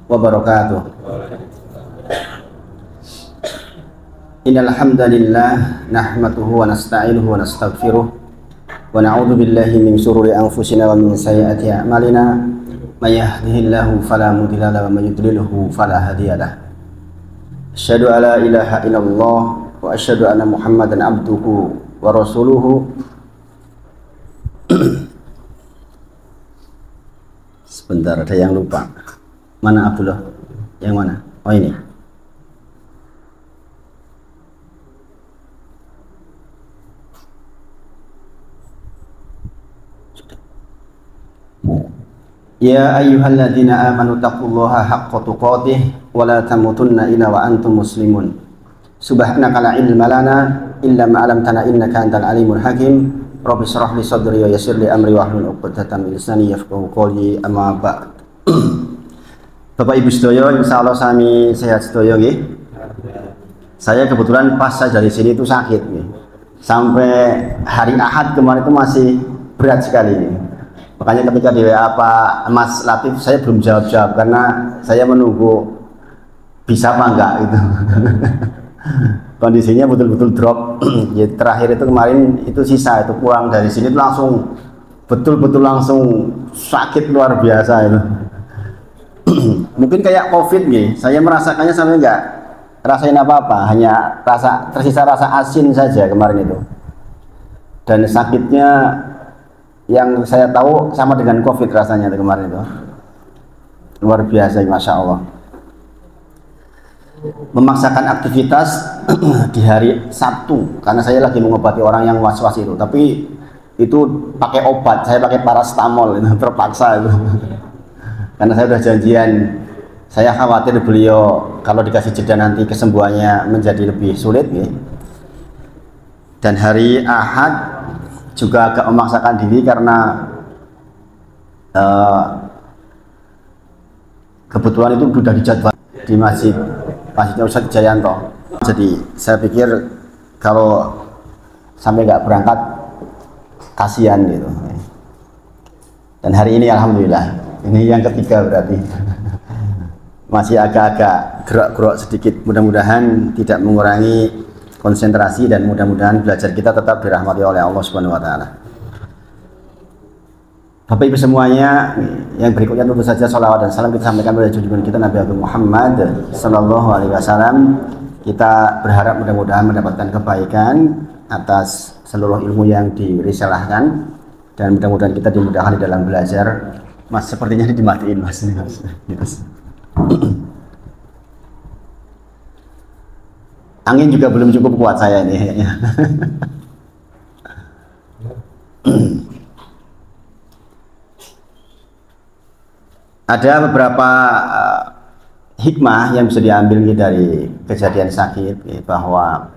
wabarakatuh. Innal hamdalillah nahmaduhu wa nasta'inuhu wa nastaghfiruh wa na'udzu billahi min shururi anfusina wa min sayyiati a'malina. May yahdihillahu fala mudilla lahu wa may yudlilhu fala hadiyalah. Asyhadu an la ilaha illallah wa asyhadu anna Muhammadan abduhu wa rasuluhu. Sebentar, ada yang lupa. Mana Abdullah? Yang mana? Oh ini. Ya ayyuhalladzina amanu taqullaha haqqa tuqatih wa la tamutunna illa wa antum muslimun. Subhanaka la ilma lana illa ma 'allamtana innaka antal alimul hakim. Rabbi shrah li sadri wa yassir li amri wahlul 'uqdatam min lisani yafqahu qawli. Amma ba'd. Bapak Ibu sedaya, insyaallah sami sehat sedaya nggih. Saya kebetulan pas saya dari sini itu sakit nggih. Sampai hari Ahad kemarin itu masih berat sekali nggih. Makanya ketika di WA Pak Mas Latif saya belum jawab-jawab karena saya menunggu bisa apa enggak gitu. Kondisinya betul-betul drop. Ya, terakhir itu kemarin itu sisa itu pulang dari sini itu langsung betul-betul langsung sakit luar biasa itu. Mungkin kayak COVID nih, saya merasakannya sampai enggak rasain apa-apa, hanya tersisa rasa asin saja kemarin itu. Dan sakitnya yang saya tahu sama dengan COVID rasanya itu kemarin itu. Luar biasa, Masya Allah. Memaksakan aktivitas di hari Sabtu karena saya lagi mengobati orang yang was-was itu, tapi itu pakai obat, saya pakai paracetamol itu terpaksa itu. Karena saya sudah janjian, saya khawatir beliau kalau dikasih jeda nanti kesembuhannya menjadi lebih sulit ya. Dan hari Ahad juga agak memaksakan diri karena kebetulan itu sudah dijadwal di masjidnya Ustadz Jayanto. Jadi saya pikir kalau sampai nggak berangkat kasihan gitu. Dan hari ini alhamdulillah, ini yang ketiga berarti masih agak-agak gerak-gerak sedikit. Mudah-mudahan tidak mengurangi konsentrasi dan mudah-mudahan belajar kita tetap dirahmati oleh Allah Subhanahu wa taala. Bapak Ibu semuanya, yang berikutnya tentu saja salawat dan salam kita sampaikan pada junjungan kita Nabi Agung Muhammad sallallahu alaihi wasallam. Kita berharap mudah-mudahan mendapatkan kebaikan atas seluruh ilmu yang dirisalahkan dan mudah-mudahan kita dimudahkan di dalam belajar. Mas, sepertinya ini dimatiin Mas. Angin juga belum cukup kuat saya ini. Ada beberapa hikmah yang bisa diambil dari kejadian sakit, bahwa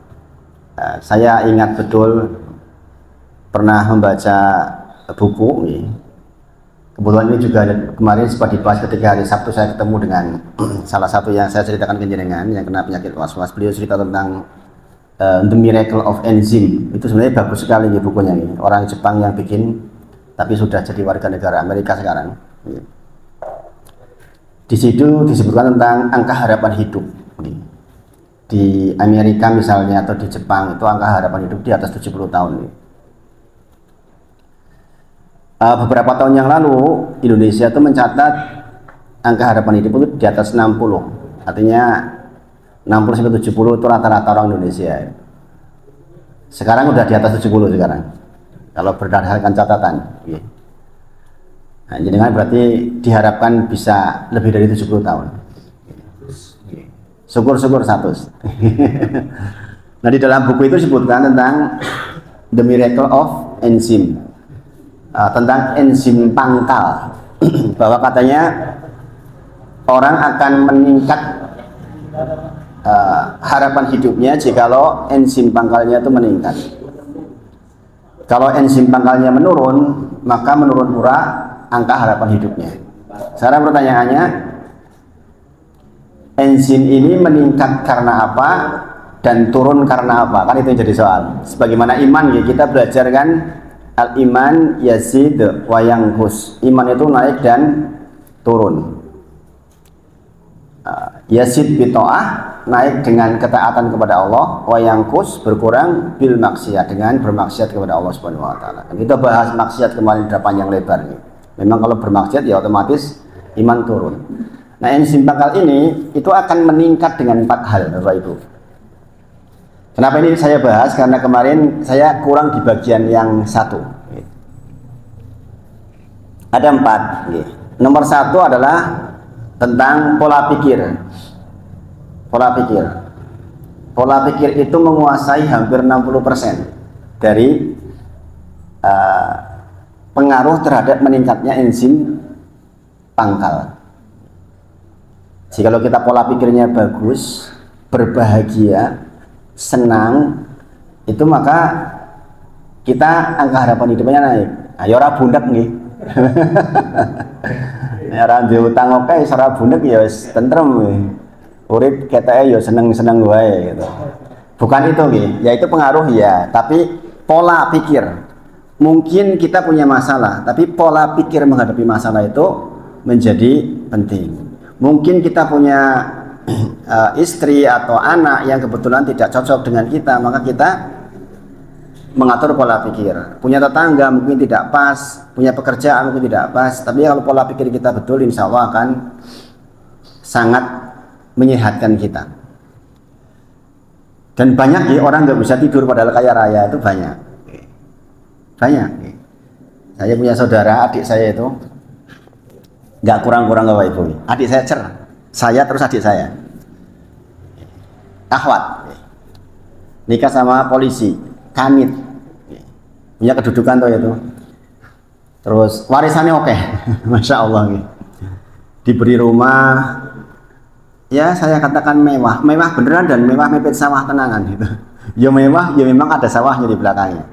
saya ingat betul pernah membaca buku. Kebetulan ini juga kemarin sempat dibahas ketika hari Sabtu saya ketemu dengan salah satu yang saya ceritakan ke jenengan yang kena penyakit was-was. Beliau cerita tentang The Miracle of Enzyme. Itu sebenarnya bagus sekali ya bukunya ini. Orang Jepang yang bikin, tapi sudah jadi warga negara Amerika sekarang. Di situ disebutkan tentang angka harapan hidup. Di Amerika misalnya atau di Jepang itu angka harapan hidup di atas 70 tahun. Beberapa tahun yang lalu Indonesia itu mencatat angka harapan hidup itu di atas 60. Artinya 60-70 itu rata-rata orang Indonesia. Sekarang udah di atas 70 sekarang. Kalau berdasarkan catatan. Nah, jadi kan berarti diharapkan bisa lebih dari 70 tahun. Syukur-syukur 100. Nah, di dalam buku itu disebutkan tentang The Miracle of Enzyme. Tentang enzim pangkal. Bahwa katanya orang akan meningkat harapan hidupnya jikalau enzim pangkalnya itu meningkat. Kalau enzim pangkalnya menurun, maka menurun pula angka harapan hidupnya. Sekarang pertanyaannya, enzim ini meningkat karena apa dan turun karena apa? Kan itu yang jadi soal. Sebagaimana iman ya, kita belajar kan al-iman yazid wa yanqus. Iman itu naik dan turun. Yazid bito'ah, naik dengan ketaatan kepada Allah, wa yangkus, berkurang bil maksiat, dengan bermaksiat kepada Allah Subhanahu wa taala. Kita bahas maksiat kemarin sudah panjang lebar nih. Memang kalau bermaksiat ya otomatis iman turun. Nah, enzim pangkal ini itu akan meningkat dengan 4 hal, Bapak Ibu. Kenapa ini saya bahas? Karena kemarin saya kurang di bagian yang 1. Ada 4. Nomor 1 adalah tentang pola pikir. Pola pikir itu menguasai hampir 60% dari pengaruh terhadap meningkatnya enzim pangkal. Jadi kalau kita pola pikirnya bagus, berbahagia, senang, itu maka kita angka harapan hidupnya naik. Ayo ora bundek nih. Ora duwe utang oke, ora bundek ya wis tentrem. Urip keteke ya seneng-seneng wae gitu. Bukan itu nggih, yaitu pengaruh ya, tapi pola pikir. Mungkin kita punya masalah, tapi pola pikir menghadapi masalah itu menjadi penting. Mungkin kita punya istri atau anak yang kebetulan tidak cocok dengan kita, maka kita mengatur pola pikir. Punya tetangga mungkin tidak pas, punya pekerjaan mungkin tidak pas, tapi kalau pola pikir kita betul, insya Allah akan sangat menyehatkan kita. Dan banyak ya orang nggak bisa tidur padahal kaya raya, itu banyak. Saya punya saudara, adik saya itu nggak kurang-kurang Bapak Ibu. Adik saya saya terus adik saya akhwat, nikah sama polisi, kanit, punya kedudukan tuh itu. Terus warisannya oke. Masya Allah, diberi rumah. Ya saya katakan mewah beneran dan mewah mepet sawah tenangan gitu. Ya mewah, ya memang ada sawahnya di belakangnya.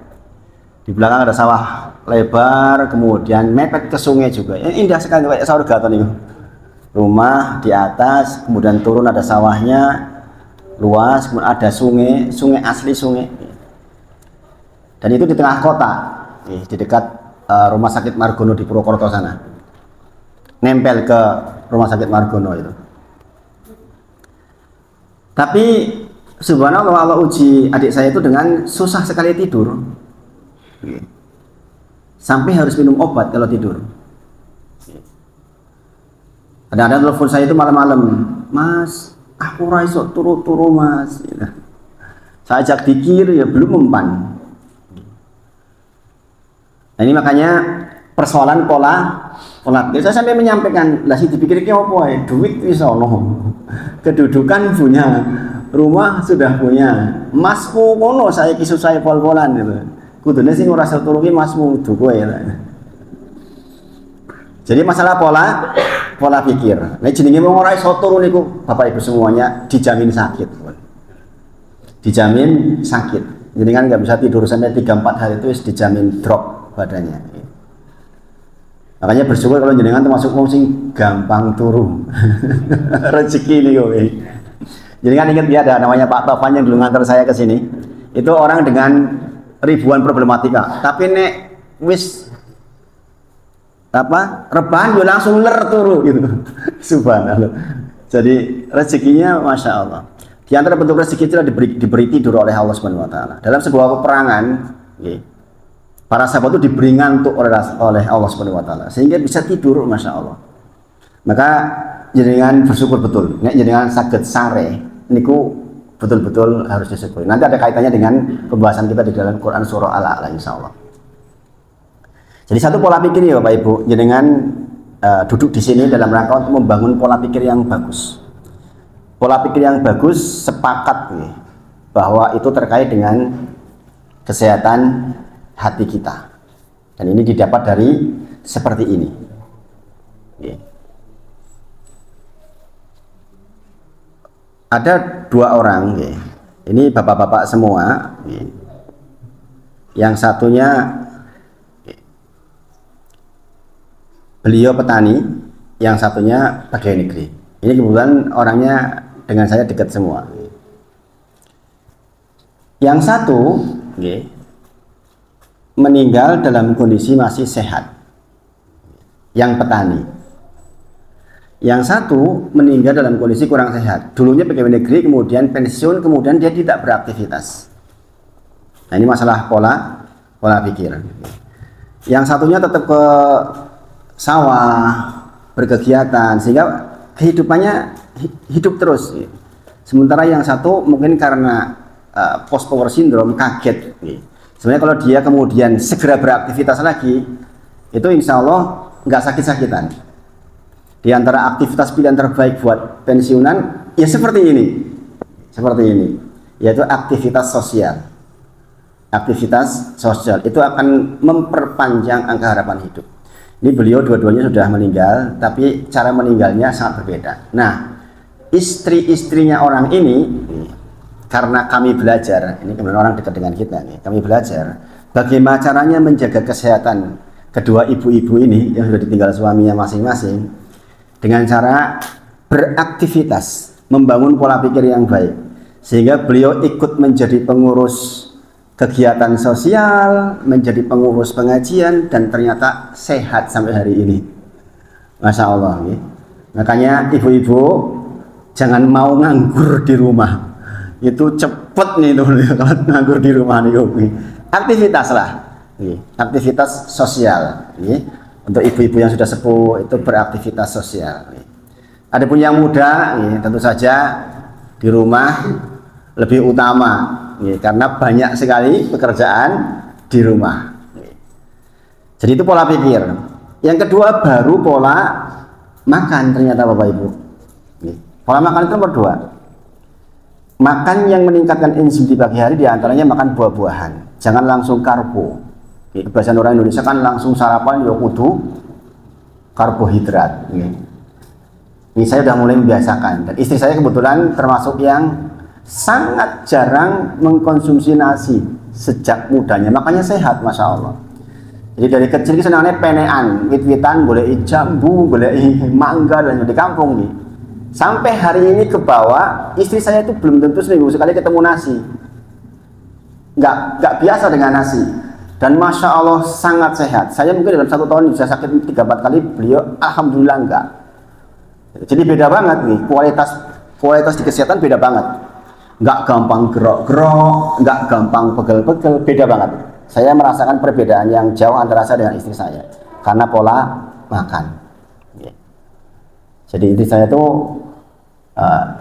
Di belakang ada sawah lebar, kemudian mepet ke sungai juga. Indah sekali kayak surga tuh nih. Rumah di atas, kemudian turun ada sawahnya luas, kemudian ada sungai asli sungai. Dan itu di tengah kota, di dekat rumah sakit Margono di Purwokerto sana. Nempel ke rumah sakit Margono itu. Tapi subhanallah, Allah uji adik saya itu dengan susah sekali tidur. Sampai harus minum obat kalau tidur. Ada telepon saya itu malam-malam, Mas, aku raiso turu-turu Mas. Saya ajak dikir ya belum mempan. Nah ini makanya persoalan pola. Saya sampai menyampaikan, lah sih dipikirnya apa ya? Duit bisa ono, kedudukan punya, rumah sudah punya, masmu ngono saya kisah saya pol-polan gitu. Kudune sih ngerasa turunnya masmu duku ya. Jadi masalah pola pikir. Nah jenenge mau ora iso turu niku Bapak Ibu semuanya dijamin sakit. Dijamin sakit. Jadi kan nggak bisa tidur sampai 3-4 hari itu dijamin drop badannya. Makanya bersyukur kalau jenengan termasuk wong sing gampang turu. Rezeki nih kowe. Jadi kan ingat dia ada namanya Pak Tovan yang dulu ngantar saya ke sini. Itu orang dengan ribuan problematika. Tapi nek wis rebahan yo langsung ler turu gitu. Subhanallah. Jadi rezekinya Masya Allah. Di antara bentuk rezeki itu diberi tidur oleh Allah Subhanahu wa taala. Dalam sebuah peperangan, para sahabat itu diberi ngantuk oleh Allah Subhanahu wa taala sehingga bisa tidur, Masya Allah. Maka jenengan bersyukur betul. Nek jenengan saged sare niku betul-betul harus disyukuri. Nanti ada kaitannya dengan pembahasan kita di dalam Quran surah Al-A'la insyaallah. Jadi satu pola pikir ya Bapak Ibu, jenengan duduk di sini dalam rangka untuk membangun pola pikir yang bagus. Pola pikir yang bagus sepakat bahwa itu terkait dengan kesehatan hati kita, dan ini didapat dari seperti ini. Ada 2 orang, ini bapak-bapak semua. Yang satunya beliau petani, yang satunya pegawai negeri. Ini kebetulan orangnya dengan saya dekat semua. Yang satu meninggal dalam kondisi masih sehat, yang petani. Yang satu meninggal dalam kondisi kurang sehat. Dulunya pegawai negeri, kemudian pensiun, kemudian dia tidak beraktivitas. Nah, ini masalah pola pikir. Yang satunya tetap ke sawah, berkegiatan, sehingga kehidupannya hidup terus. Sementara yang satu mungkin karena post power syndrome, kaget. Sebenarnya kalau dia kemudian segera beraktivitas lagi, itu insya Allah nggak sakit-sakitan. Di antara aktivitas pilihan terbaik buat pensiunan, ya seperti ini, yaitu aktivitas sosial. Aktivitas sosial itu akan memperpanjang angka harapan hidup. Ini beliau dua-duanya sudah meninggal, tapi cara meninggalnya sangat berbeda. Nah, istri-istrinya orang ini, karena kami belajar, ini kemudian orang dekat dengan kita nih, kami belajar bagaimana caranya menjaga kesehatan kedua ibu-ibu ini yang sudah ditinggal suaminya masing-masing dengan cara beraktivitas, membangun pola pikir yang baik, sehingga beliau ikut menjadi pengurus kegiatan sosial, menjadi pengurus pengajian, dan ternyata sehat sampai hari ini. Masya Allah. Ya. Makanya ibu-ibu jangan mau nganggur di rumah. Itu cepet nih tuh kalau nganggur di rumah nih. Aktivitas lah, aktivitas sosial. Untuk ibu-ibu yang sudah sepuh itu beraktivitas sosial. Adapun yang muda, tentu saja di rumah lebih utama, karena banyak sekali pekerjaan di rumah. Jadi itu pola pikir. Yang kedua baru pola makan, ternyata Bapak Ibu. Pola makan itu nomor 2. Makan yang meningkatkan enzim di pagi hari, diantaranya makan buah-buahan. Jangan langsung karbo. Kebiasaan orang Indonesia kan langsung sarapan ya kudu karbohidrat. Ini saya sudah mulai membiasakan, dan istri saya kebetulan termasuk yang sangat jarang mengkonsumsi nasi sejak mudanya, makanya sehat, Masya Allah. Jadi dari kecil senangnya penean, wit-witan, boleh jambu, boleh mangga, dan di kampung nih. Sampai hari ini ke bawah, istri saya itu belum tentu seminggu sekali ketemu nasi. Nggak biasa dengan nasi. Dan Masya Allah sangat sehat. Saya mungkin dalam 1 tahun bisa sakit 3-4 kali, beliau Alhamdulillah enggak. Jadi beda banget nih, kualitas di kesehatan beda banget. Nggak gampang gerok-gerok, nggak gampang pegel-pegel, beda banget. Saya merasakan perbedaan yang jauh antara saya dengan istri saya karena pola makan. Jadi istri saya tuh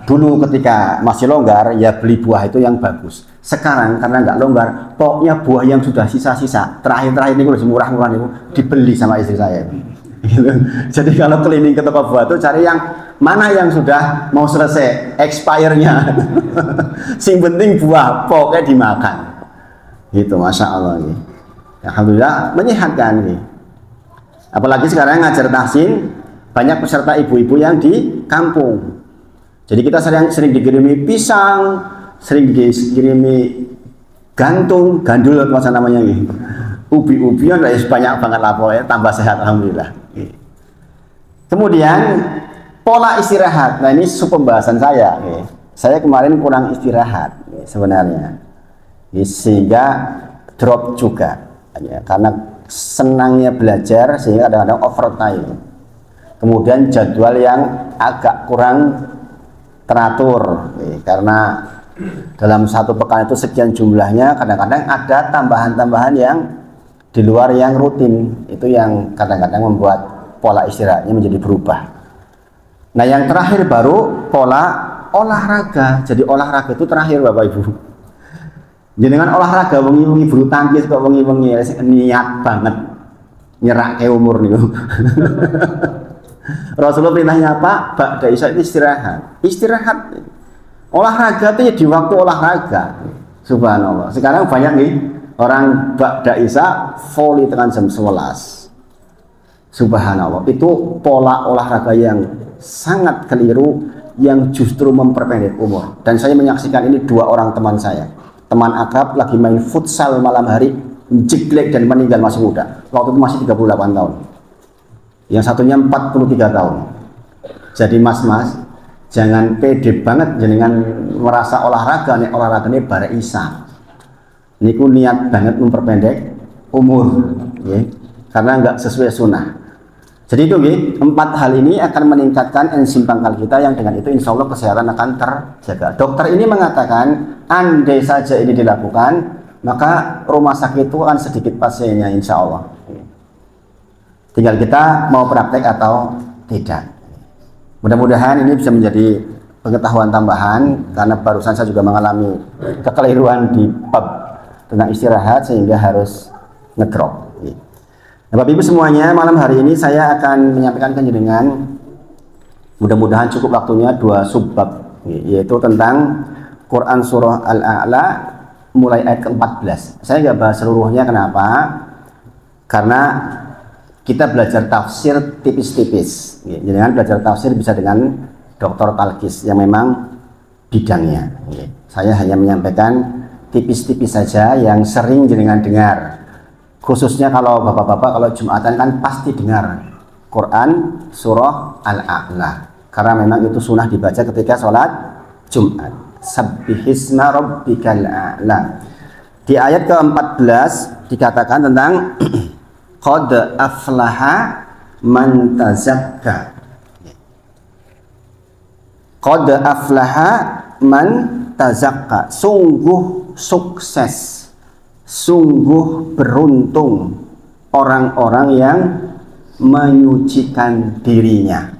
dulu ketika masih longgar ya beli buah itu yang bagus. Sekarang karena nggak longgar, pokoknya buah yang sudah sisa-sisa terakhir ini udah murah-murah itu dibeli sama istri saya. Jadi kalau keliling ke toko buah itu cari yang mana yang sudah mau selesai expire-nya. Sing penting buah pokoknya dimakan. Gitu, Masya Allah. Alhamdulillah menyehatkan. Apalagi sekarang ngajar tahsin, banyak peserta ibu-ibu yang di kampung. Jadi kita sering dikirimi pisang, sering dikirimi gantung, gandul apa namanya ini. Ubi-ubian banyak banget lah pokoknya, tambah sehat alhamdulillah. Kemudian pola istirahat. Nah, ini pembahasan saya. Saya kemarin kurang istirahat sebenarnya. Sehingga drop juga. Karena senangnya belajar sehingga kadang-kadang overtime. Kemudian jadwal yang agak kurang teratur, karena dalam 1 pekan itu sekian jumlahnya, kadang-kadang ada tambahan-tambahan yang di luar yang rutin, itu yang kadang-kadang membuat pola istirahatnya menjadi berubah. Nah, yang terakhir baru pola olahraga. Jadi olahraga itu terakhir Bapak Ibu. Jenengan olahraga wengi-wengi bulu tangkis kok wengi-wengi niat banget nyerak ke umur nih. Rasulullah perintahnya apa? Ba'da isya itu istirahat. Istirahat. Olahraga itu ya di waktu olahraga. Subhanallah. Sekarang banyak nih orang ba'da isya volley tekan jam 11. Subhanallah. Itu pola olahraga yang sangat keliru, yang justru memperpendek umur. Dan saya menyaksikan ini 2 orang teman saya. Teman akrab lagi main futsal malam hari, jeglek dan meninggal masih muda. Waktu itu masih 38 tahun. Yang satunya 43 tahun. Jadi mas-mas, jangan pede banget dengan merasa olahraga nih, olahraga ini bare isa. Niku niat banget memperpendek umur, ya. Karena nggak sesuai sunnah. Jadi itu empat hal ini akan meningkatkan enzim pangkal kita yang dengan itu insya Allah kesehatan akan terjaga. Dokter ini mengatakan andai saja ini dilakukan maka rumah sakit itu akan sedikit pasiennya insya Allah. Tinggal kita mau praktek atau tidak. Mudah-mudahan ini bisa menjadi pengetahuan tambahan karena barusan saya juga mengalami kekeliruan di bab tentang istirahat sehingga harus ngedrop. Nah, Bapak Ibu semuanya, malam hari ini saya akan menyampaikan dengan mudah-mudahan cukup waktunya 2 subbab, yaitu tentang Quran Surah Al-A'la mulai ayat ke-14. Saya nggak bahas seluruhnya, kenapa? Karena kita belajar tafsir tipis-tipis. Jangan belajar tafsir bisa dengan Dr. Talkis yang memang bidangnya. Saya hanya menyampaikan tipis-tipis saja yang sering jenengan dengar. Khususnya kalau bapak-bapak kalau Jumatan kan pasti dengar Quran Surah Al-A'la. Karena memang itu sunnah dibaca ketika sholat Jumat. Sabbihisma rabbikal a'la. Di ayat ke-14 dikatakan tentang qad aflaha man tazakka. Qad aflaha man tazakka. Sungguh sukses, sungguh beruntung orang-orang yang menyucikan dirinya.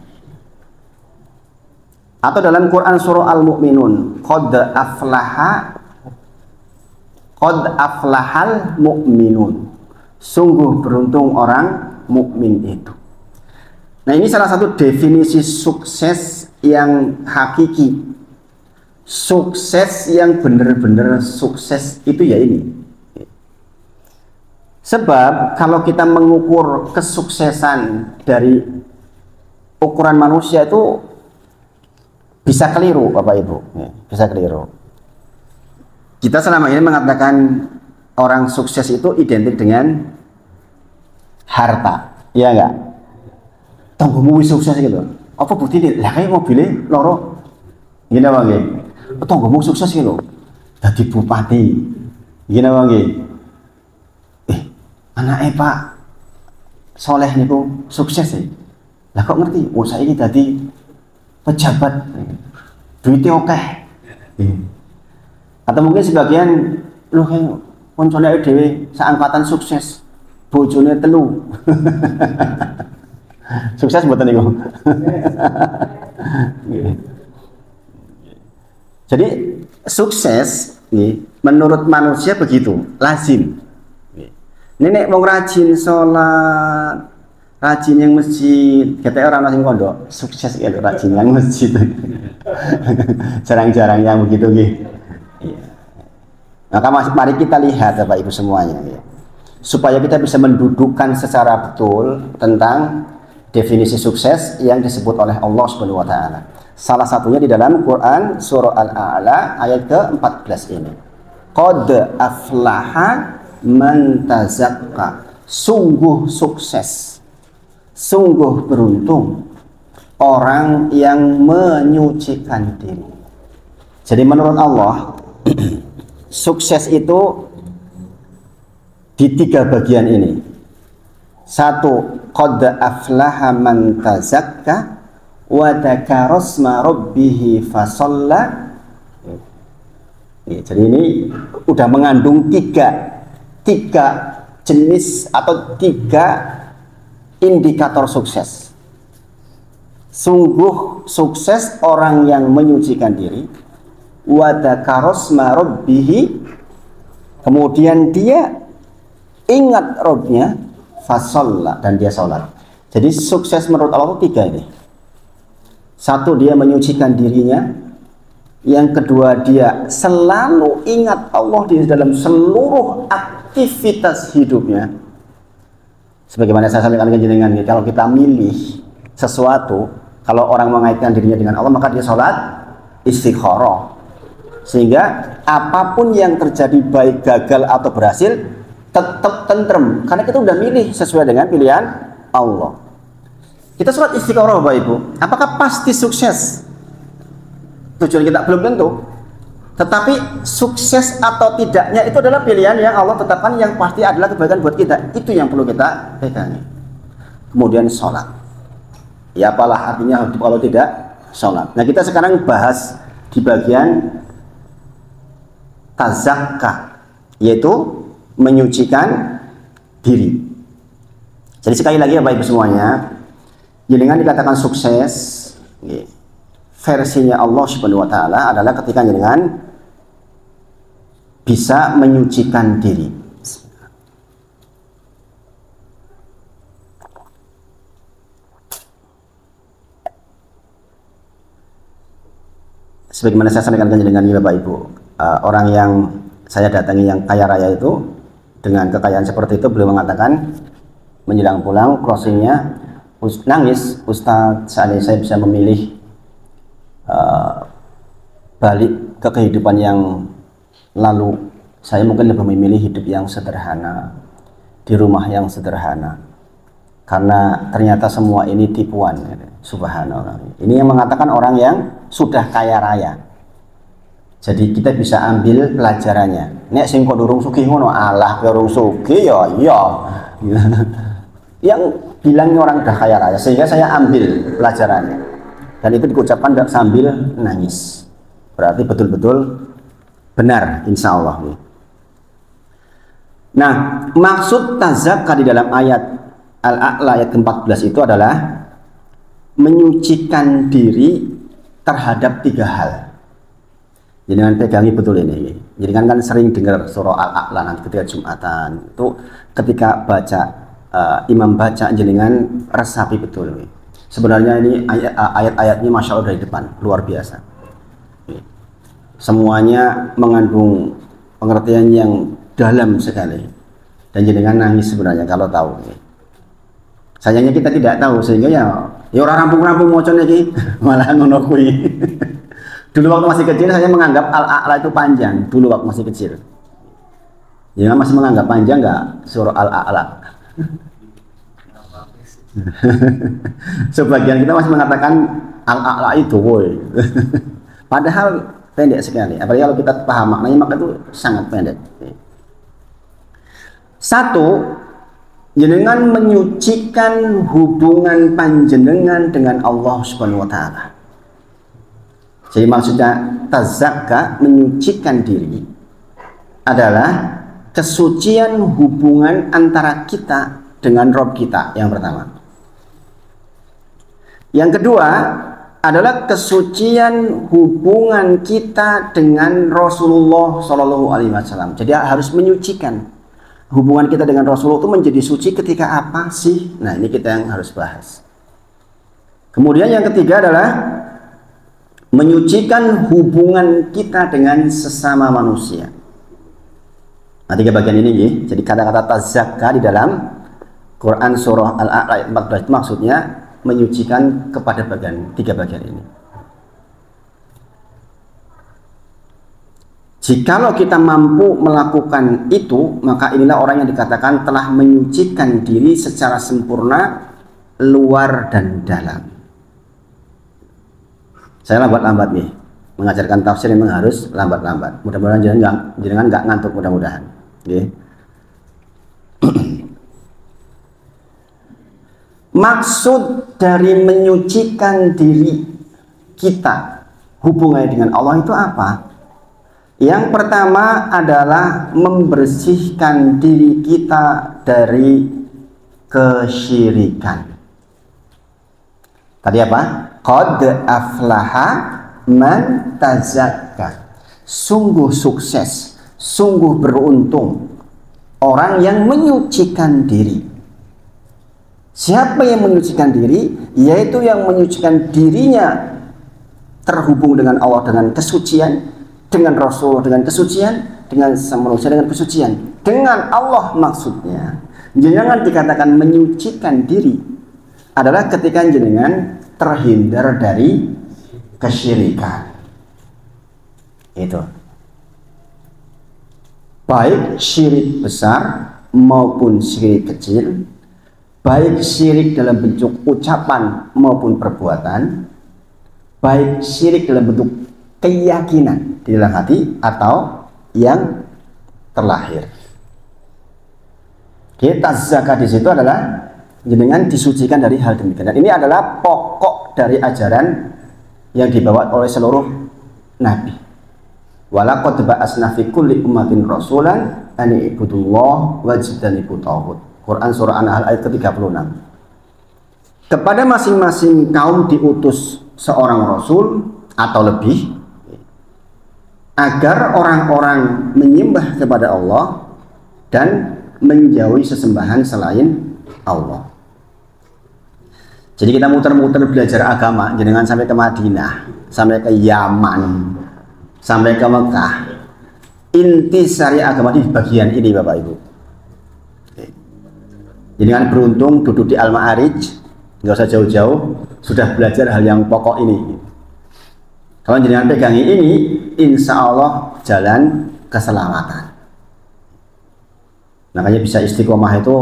Atau dalam Quran surah Al-Mu'minun, qad aflahal mu'minun. Sungguh beruntung orang mukmin itu. Nah, ini salah satu definisi sukses yang hakiki. Sukses yang benar-benar sukses itu ya ini. Sebab kalau kita mengukur kesuksesan dari ukuran manusia itu bisa keliru, Bapak Ibu, bisa keliru. Kita selama ini mengatakan orang sukses itu identik dengan harta, iya enggak? Tonggomu sukses gitu. Apa buktinya? Lah kayak mobilnya loro. Gini Bang nggih. Tonggomu sukses gitu. Dadi bupati. Gini Bang nggih. Anaknya Pak Soleh niku sukses sih. Lah kok ngerti? Oh saya ini tadi pejabat, duitnya oke. Atau mungkin sebagian loh kayak koncone dhewe seangkatan sukses, bojone telu. Sukses mboten niku. Jadi sukses menurut manusia begitu, lazim. Nenek mau rajin sholat, rajin yang masjid, katanya orang masing pondok sukses ya rajin yang masjid. Jarang-jarang yang begitu gitu. Maka mari kita lihat Bapak Ibu semuanya ya. Supaya kita bisa mendudukkan secara betul tentang definisi sukses yang disebut oleh Allah Subhanahu wa taala. Salah satunya di dalam Quran surah Al-A'la ayat ke-14 ini. Qad aflaha man tazakka. Sungguh sukses, sungguh beruntung orang yang menyucikan diri. Jadi menurut Allah sukses itu di 3 bagian ini. 1, qad aflaha man tazakka wa dzakara asma rabbih fasalla. Jadi ini udah mengandung tiga jenis atau 3 indikator sukses. Sungguh sukses orang yang menyucikan diri, wa dzakara asma rabbih, kemudian dia ingat Rabbnya, fasalla, dan dia sholat. Jadi sukses menurut Allah itu 3 ini. 1, dia menyucikan dirinya. Yang kedua, dia selalu ingat Allah di dalam seluruh aktivitas hidupnya. Sebagaimana saya sampaikan ke jenengan, kalau kita milih sesuatu, kalau orang mengaitkan dirinya dengan Allah, maka dia sholat istikharah. Sehingga apapun yang terjadi, baik gagal atau berhasil, tetap tentrem, karena kita udah milih sesuai dengan pilihan Allah. Kita sholat istikharah Bapak Ibu, apakah pasti sukses? Tujuan kita belum tentu, tetapi sukses atau tidaknya itu adalah pilihan yang Allah tetapkan, yang pasti adalah kebaikan buat kita. Itu yang perlu kita pegangi. Kemudian sholat. Ya apalah artinya hidup kalau tidak sholat. Nah kita sekarang bahas di bagian tazakka, yaitu menyucikan diri. Jadi sekali lagi Bapak Ibu semuanya, jenengan dikatakan sukses, versinya Allah Subhanahu wa taala adalah ketika jenengan bisa menyucikan diri. Sebagaimana saya sampaikan dengan Bapak Ibu, orang yang saya datangi yang kaya raya itu dengan kekayaan seperti itu, beliau mengatakan menjelang pulang closingnya nangis, Ustadz, seandainya saya bisa memilih balik ke kehidupan yang lalu, saya mungkin lebih memilih hidup yang sederhana, di rumah yang sederhana, karena ternyata semua ini tipuan. Subhanallah. Ini yang mengatakan orang yang sudah kaya raya. Jadi kita bisa ambil pelajarannya. Nek sing kok durung sugih ngono, alah durung sugih ya iya. Yang bilangnya orang udah kaya raya, sehingga saya ambil pelajarannya. Dan itu diucapkan sambil nangis. Berarti betul-betul benar, insya Allah. Nah, maksud tazakka di dalam ayat Al-A'la ayat ke-14 itu adalah menyucikan diri terhadap 3 hal. Jangan pegangi betul ini. Jadi kan sering dengar surah Al-A'la nanti ketika Jumatan itu, ketika baca imam baca jenengan resapi betul. Sebenarnya ini ayat-ayatnya masya Allah dari depan luar biasa. Semuanya mengandung pengertian yang dalam sekali, dan jenengan nangis sebenarnya kalau tahu. Sayangnya kita tidak tahu, sehingga ya orang rampung-rampung mocon iki malah ngono kuwi. Dulu waktu masih kecil saya menganggap Al-A'la itu panjang, dulu waktu masih kecil. Jangan masih menganggap panjang nggak surah Al-A'la? Sebagian kita masih mengatakan Al-A'la itu woi. Padahal pendek sekali. Apalagi kalau kita paham maknanya, maka itu sangat pendek. Satu, jenengan menyucikan hubungan panjenengan dengan Allah Subhanahu wa taala. Jadi maksudnya tazakka, menyucikan diri, adalah kesucian hubungan antara kita dengan Rob kita, yang pertama. Yang kedua adalah kesucian hubungan kita dengan Rasulullah Shallallahu Alaihi Wasallam. Jadi harus menyucikan hubungan kita dengan Rasulullah itu menjadi suci ketika apa sih? Nah ini kita yang harus bahas. Kemudian yang ketiga adalah menyucikan hubungan kita dengan sesama manusia. Nah 3 bagian ini ya. Jadi kata-kata tazakka di dalam Quran surah Al-A'la ayat 14 itu maksudnya menyucikan kepada 3 bagian ini. Jikalau kita mampu melakukan itu, maka inilah orang yang dikatakan telah menyucikan diri secara sempurna, luar dan dalam. Saya lambat-lambat nih mengajarkan tafsir, memang harus lambat-lambat. Mudah-mudahan jangan nggak ngantuk, mudah-mudahan. Okay. Maksud dari menyucikan diri kita hubungannya dengan Allah itu apa? Yang pertama adalah membersihkan diri kita dari kesyirikan. Tadi apa? Qad aflaha man tazakka. Sungguh sukses, sungguh beruntung orang yang menyucikan diri. Siapa yang menyucikan diri? Yaitu yang menyucikan dirinya terhubung dengan Allah dengan kesucian, dengan Rasul dengan kesucian, dengan manusia dengan kesucian, dengan Allah maksudnya. Jangan dikatakan menyucikan diri adalah ketika jenengan terhindar dari kesyirikan. Itu baik syirik besar maupun syirik kecil, baik syirik dalam bentuk ucapan maupun perbuatan, baik syirik dalam bentuk keyakinan di dalam hati atau yang terlahir. Kita zakat di situ adalah jenengan disucikan dari hal demikian. Dan ini adalah pokok dari ajaran yang dibawa oleh seluruh nabi. Walaqad ba'asna fi kulli ummatin rasulan an i'budullaha wajtanibut taghut. Quran surah An-Nahl ayat ke-36. Kepada masing-masing kaum diutus seorang rasul atau lebih agar orang-orang menyembah kepada Allah dan menjauhi sesembahan selain Allah. Jadi kita muter-muter belajar agama, jenengan sampai ke Madinah, sampai ke Yaman, sampai ke Mekah. Inti syariat agama di bagian ini, Bapak Ibu. Jenengan beruntung duduk di Al-Ma'arij, nggak usah jauh-jauh, sudah belajar hal yang pokok ini. Kalau jenengan pegangi ini, insya Allah jalan keselamatan. Makanya bisa istiqomah itu,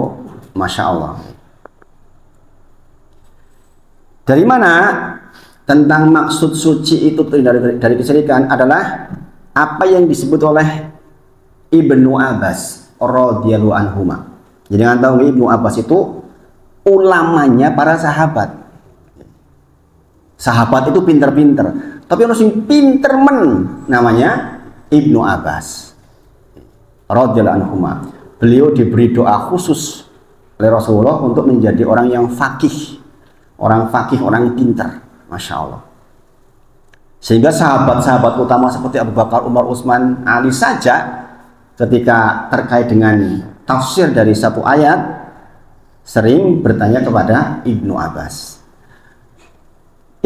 Masya Allah. Dari mana tentang maksud suci itu dari kesyirikan adalah apa yang disebut oleh Ibnu Abbas radhiyallahu anhuma. Jangan tahu Ibnu Abbas itu ulamanya para sahabat. Sahabat itu pinter-pinter, tapi orang yang pinter namanya Ibnu Abbas radhiyallahu anhuma. Beliau diberi doa khusus oleh Rasulullah untuk menjadi orang yang fakih, orang pinter, Masya Allah. Sehingga sahabat-sahabat utama seperti Abu Bakar, Umar, Utsman, Ali saja ketika terkait dengan tafsir dari satu ayat sering bertanya kepada Ibnu Abbas.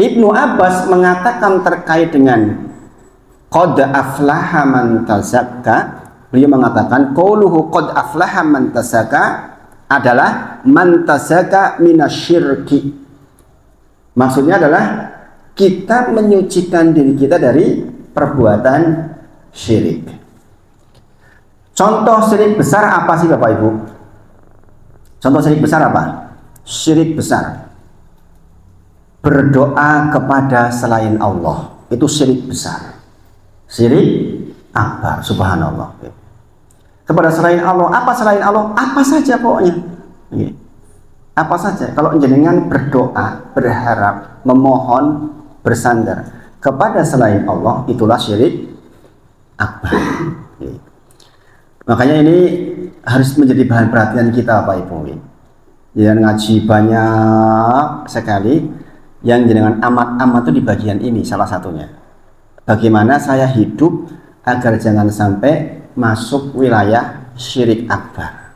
Ibnu Abbas mengatakan terkait dengan qad aflaha man tazakka, beliau mengatakan qauluhu qad aflaha man tazakka adalah man tazakka minasyirki. Maksudnya adalah kita menyucikan diri kita dari perbuatan syirik. Contoh syirik besar apa sih Bapak Ibu? Contoh syirik besar apa? Syirik besar berdoa kepada selain Allah, itu syirik besar. Syirik akbar, subhanallah. Kepada selain Allah, apa selain Allah? Apa saja pokoknya. Apa saja. Kalau jenengan berdoa, berharap, memohon, bersandar kepada selain Allah, itulah syirik akbar. Makanya ini harus menjadi bahan perhatian kita, Pak Ibu. Jangan ngaji banyak sekali. Yang jenengan amat-amat itu di bagian ini salah satunya. Bagaimana saya hidup agar jangan sampai masuk wilayah syirik akbar.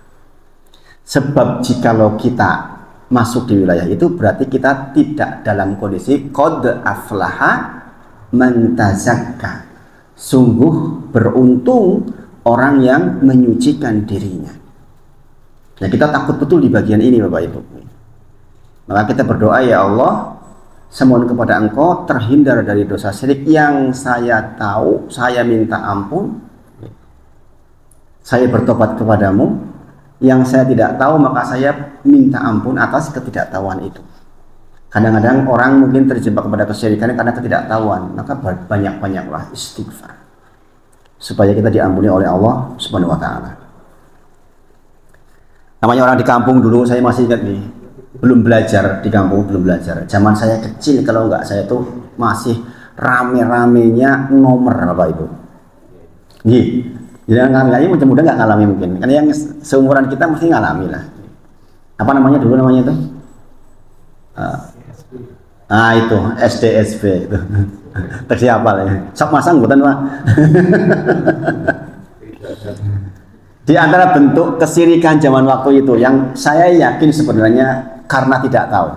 Sebab jikalau kita masuk di wilayah itu berarti kita tidak dalam kondisi qad aflaha man tazakka. Sungguh beruntung orang yang menyucikan dirinya. Nah, kita takut betul di bagian ini Bapak Ibu. Maka kita berdoa, ya Allah, semohon kepada Engkau terhindar dari dosa syirik yang saya tahu, saya minta ampun, saya bertobat kepadamu. Yang saya tidak tahu maka saya minta ampun atas ketidaktahuan itu. Kadang-kadang orang mungkin terjebak kepada kesyirikan karena ketidaktahuan, maka banyak-banyaklah istighfar supaya kita diampuni oleh Allah Subhanahu wa taala. Namanya orang di kampung dulu, saya masih ingat nih, belum belajar di kampung, belum belajar. Zaman saya kecil kalau enggak saya tuh masih rame-ramenya nomor Bapak Ibu. Nggih. Jadi ngalami mudah-mudahan nggak ngalami mungkin. Karena yang seumuran kita mesti ngalami lah. Apa namanya dulu namanya itu? Itu SDSB itu. Terus apa ya? Sok masang bukan Pak? Di antara bentuk kesyirikan zaman waktu itu yang saya yakin sebenarnya karena tidak tahu.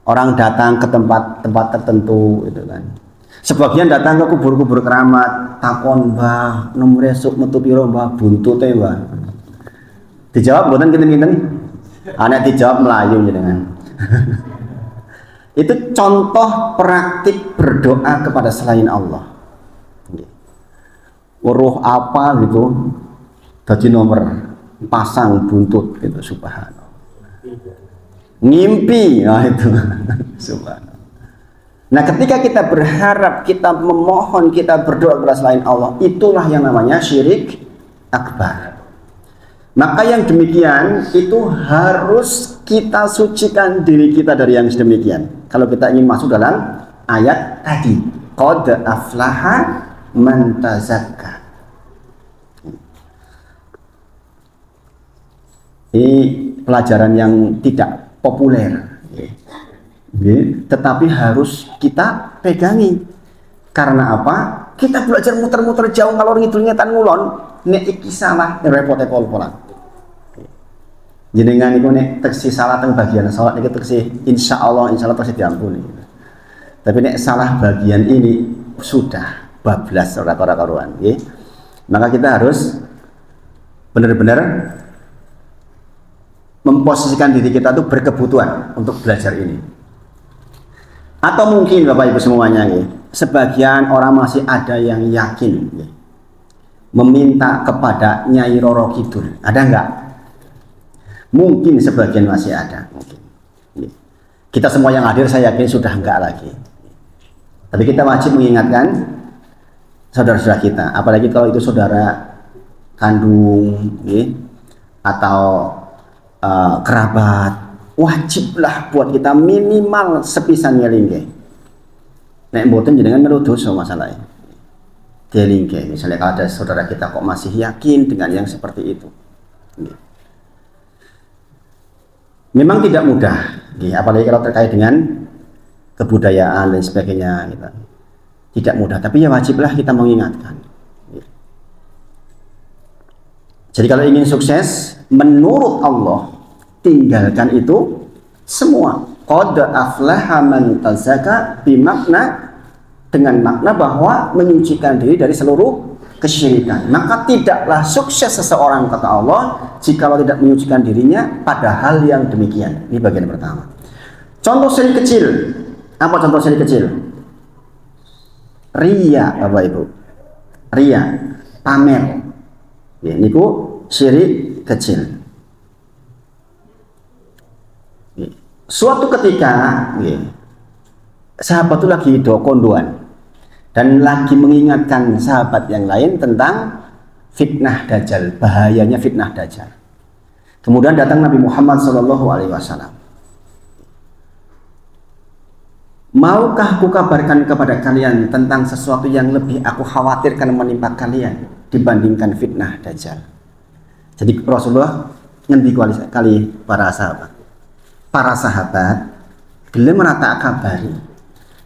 Orang datang ke tempat tertentu itu kan. Sebagian datang ke kubur-kubur keramat, takon mbah, nomor esuk metu piro mbah, buntute mbah. Dijawab mboten kinten-kinten. Anak dijawab Melayu jenengan. Itu contoh praktik berdoa kepada selain Allah. Weruh apa gitu, dadi nomor pasang buntut gitu, subhanallah. Ngimpi, nah itu subhanallah. Nah, ketika kita berharap, kita memohon, kita berdoa kepada selain Allah, itulah yang namanya syirik akbar. Maka yang demikian itu harus kita sucikan diri kita dari yang sedemikian. Kalau kita ingin masuk dalam ayat tadi, qad aflaha man tazakka. Ini pelajaran yang tidak populer, tetapi harus kita pegangi. Karena apa? Kita belajar muter-muter jauh ngalor ngidul ngetan ngulon, nek iki salah repote pol-polan. Jenengan iku nek teksi salah teng bagian salat niki teksi insyaallah teksi diampuni. Tapi nek salah bagian ini sudah bablas ora karuan, nggih. Maka kita harus benar-benar memposisikan diri kita itu berkebutuhan untuk belajar ini. Atau mungkin Bapak Ibu semuanya nih, sebagian orang masih ada yang yakin nih, meminta kepada Nyai Roro Kidul. Ada enggak? Mungkin sebagian masih ada. Mungkin. Kita semua yang hadir saya yakin sudah enggak lagi. Tapi kita wajib mengingatkan saudara-saudara kita, apalagi kalau itu saudara kandung, atau kerabat. Wajiblah buat kita minimal sepisan ngelingke. Nek mboten jenengan melu dosa masalahnya. Ngelingke. Misalnya kalau ada saudara kita kok masih yakin dengan yang seperti itu. Memang tidak mudah, apalagi kalau terkait dengan kebudayaan dan sebagainya gitu. Tidak mudah, tapi ya wajiblah kita mengingatkan. Jadi kalau ingin sukses menurut Allah, tinggalkan itu semua. Qad aflaha man tazakka bimakna, dengan makna bahwa menyucikan diri dari seluruh kesyirikan. Maka tidaklah sukses seseorang kata Allah jikalau tidak menyucikan dirinya pada hal yang demikian. Ini bagian pertama. Contoh syirik kecil. Apa contoh syirik kecil? Riya, Bapak Ibu. Riya, pamer. Ya, niku syirik kecil. Suatu ketika sahabat itu lagi kondoan dan lagi mengingatkan sahabat yang lain tentang fitnah Dajjal, bahayanya fitnah Dajjal. Kemudian datang Nabi Muhammad SAW. Maukah aku kabarkan kepada kalian tentang sesuatu yang lebih aku khawatirkan menimpa kalian dibandingkan fitnah Dajjal? Jadi Rasulullah ngendi kali para sahabat gelem menata kabari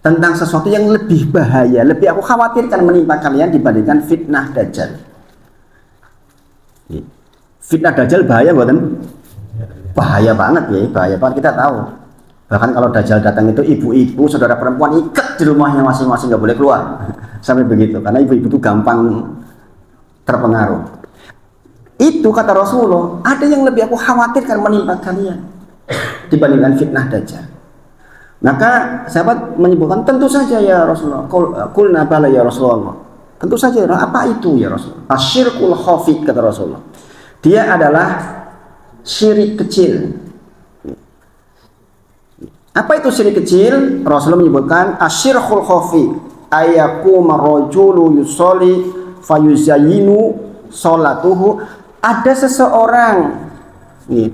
tentang sesuatu yang lebih bahaya, lebih aku khawatirkan menimpa kalian dibandingkan fitnah Dajjal. Fitnah Dajjal bahaya bukan? Bahaya banget ya, bahaya banget, kita tahu. Bahkan kalau Dajjal datang itu ibu-ibu, saudara perempuan ikat di rumahnya masing-masing, nggak boleh keluar. Sampai begitu, karena ibu-ibu itu gampang terpengaruh. Itu kata Rasulullah, ada yang lebih aku khawatirkan menimpa kalian dibandingkan fitnah Dajjal. Maka sahabat menyebutkan, tentu saja ya Rasulullah. Qulna bala ya Rasulullah. Tentu saja, apa itu ya Rasulullah? Asyirkul khafi, kata Rasulullah. Dia adalah syirik kecil. Apa itu syirik kecil? Rasulullah menyebutkan asyirkul khafi ayakum rajulu yusolli fayuzayyinu sholatuhu. Ada seseorang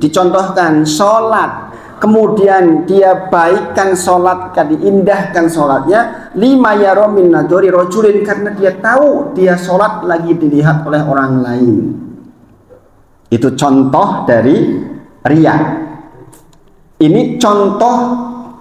dicontohkan sholat, kemudian dia baikkan sholat, diindahkan sholatnya, lima yaro min nadori rojulin, karena dia tahu dia sholat lagi dilihat oleh orang lain. Itu contoh dari riya. Ini contoh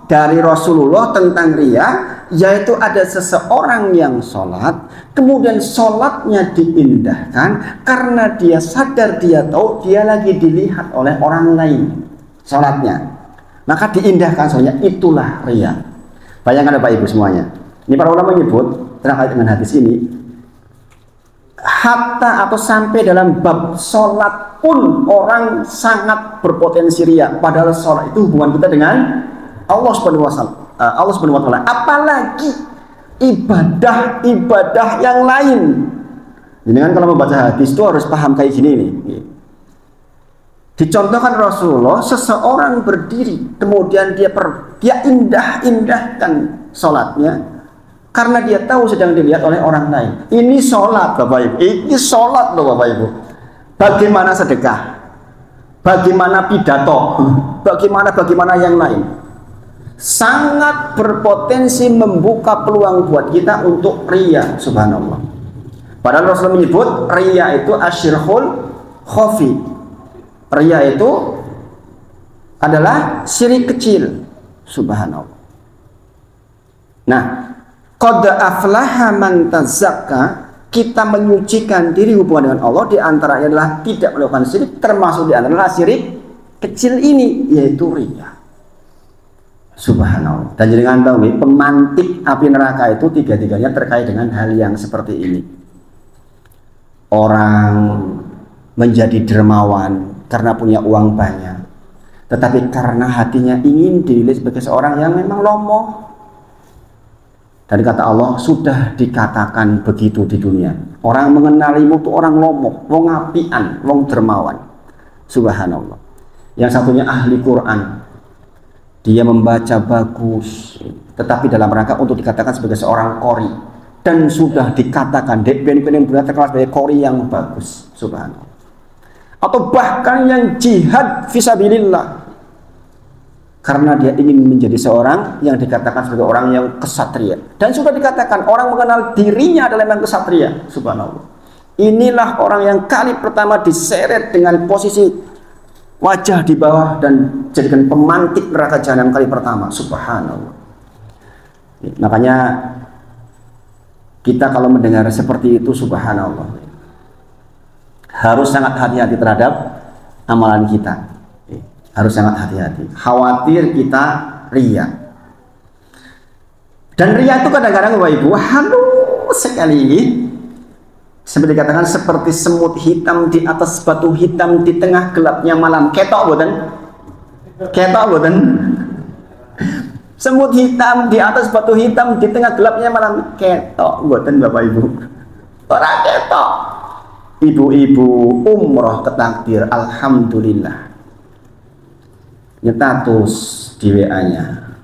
dari Rasulullah tentang riya, yaitu ada seseorang yang sholat, kemudian sholatnya diindahkan karena dia sadar, dia tahu dia lagi dilihat oleh orang lain sholatnya, maka diindahkan sholatnya. Itulah riya. Bayangkan Bapak Ibu semuanya, ini para ulama menyebut terkait dengan hadis ini, hatta atau sampai dalam bab sholat pun orang sangat berpotensi riya, padahal sholat itu hubungan kita dengan Allah Subhanahu wa Ta'ala, apalagi ibadah yang lain. Jadi kan kalau membaca hadis itu harus paham kayak gini nih. Dicontohkan Rasulullah, seseorang berdiri, kemudian dia indahkan sholatnya karena dia tahu sedang dilihat oleh orang lain. Ini sholat Bapak Ibu, ini sholat loh Bapak Ibu. Bagaimana sedekah? bagaimana pidato, bagaimana yang lain, sangat berpotensi membuka peluang buat kita untuk riya. Subhanallah. Padahal Rasulullah menyebut riya itu asyirkul khafi. Riya itu adalah syirik kecil. Subhanallah. Nah, qad aflaha man tazakka, kita menyucikan diri hubungan dengan Allah, di antaranya adalah tidak melakukan syirik, termasuk di antaranya adalah syirik kecil ini, yaitu riya. Subhanallah. Dan jangan tahu, pemantik api neraka itu tiga-tiganya terkait dengan hal yang seperti ini. Orang menjadi dermawan karena punya uang banyak, tetapi karena hatinya ingin dinilai sebagai seorang yang memang lomoh. Dan kata Allah, sudah dikatakan begitu di dunia. Orang mengenalimu itu orang lomoh, wong apian, wong dermawan. Subhanallah. Yang satunya ahli Quran. Dia membaca bagus, tetapi dalam rangka untuk dikatakan sebagai seorang qori. Dan sudah dikatakan dek ben benar terkenal sebagai qori yang bagus. Subhanallah. Atau bahkan yang jihad fisabilillah, karena dia ingin menjadi seorang yang dikatakan sebagai orang yang kesatria. Dan sudah dikatakan orang mengenal dirinya adalah memang kesatria. Subhanallah. Inilah orang yang kali pertama diseret dengan posisi wajah di bawah dan jadikan pemantik neraka jahanam kali pertama. Subhanallah. Makanya kita kalau mendengar seperti itu, subhanallah, harus sangat hati-hati terhadap amalan kita. Harus sangat hati-hati. Khawatir kita riya. Dan riya itu kadang-kadang Bapak Ibu halus sekali. Seperti dikatakan seperti semut hitam di atas batu hitam di tengah gelapnya malam. Ketok boten? Ketok boten? Semut hitam di atas batu hitam di tengah gelapnya malam. Ketok boten Bapak Ibu? Ora ketok. Ibu-ibu umroh ke takdir, alhamdulillah. Nyetatus di WA-nya,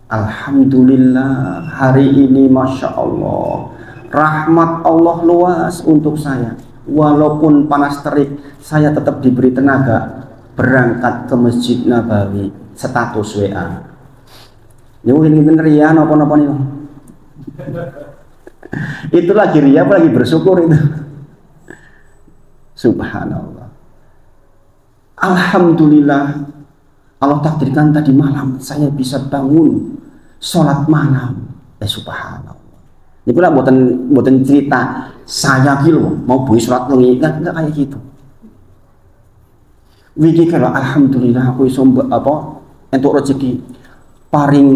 alhamdulillah hari ini masya Allah rahmat Allah luas untuk saya, walaupun panas terik saya tetap diberi tenaga berangkat ke Masjid Nabawi. Status WA ini ria nopo-nopo nih. Itu lagi ria apa lagi bersyukur itu? Subhanallah. Alhamdulillah Allah takdirkan tadi malam saya bisa bangun sholat malam. Subhanallah. Ini pula buatan cerita saya kilo mau bui sholat wengi, enggak kayak gitu. Wiki kalau alhamdulillah aku iso apa untuk rezeki paring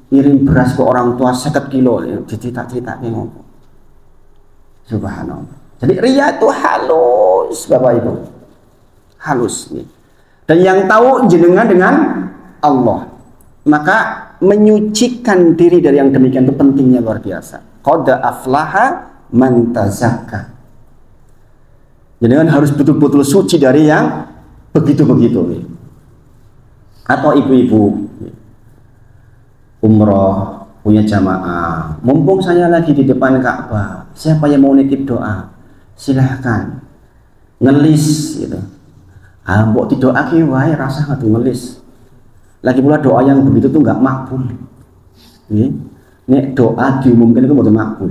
ngirim beras ke orang tua 50 kilo, cerita-cerita kayak ngono. Subhanallah. Jadi riya itu halus Bapak Ibu. Halus nih. Dan yang tahu jenengan dengan Allah. Maka menyucikan diri dari yang demikian itu pentingnya luar biasa. Qad aflaha man tazakka. Jenengan harus betul-betul suci dari yang begitu-begitu. Atau ibu-ibu umroh punya jamaah, mumpung saya lagi di depan Ka'bah, siapa yang mau nitip doa silahkan ngelis gitu. Mbok didoake wae rasa ngadu ngelis. Lagi pula doa yang begitu tuh nggak makbul. Nek doa diumumkan itu mboten makbul.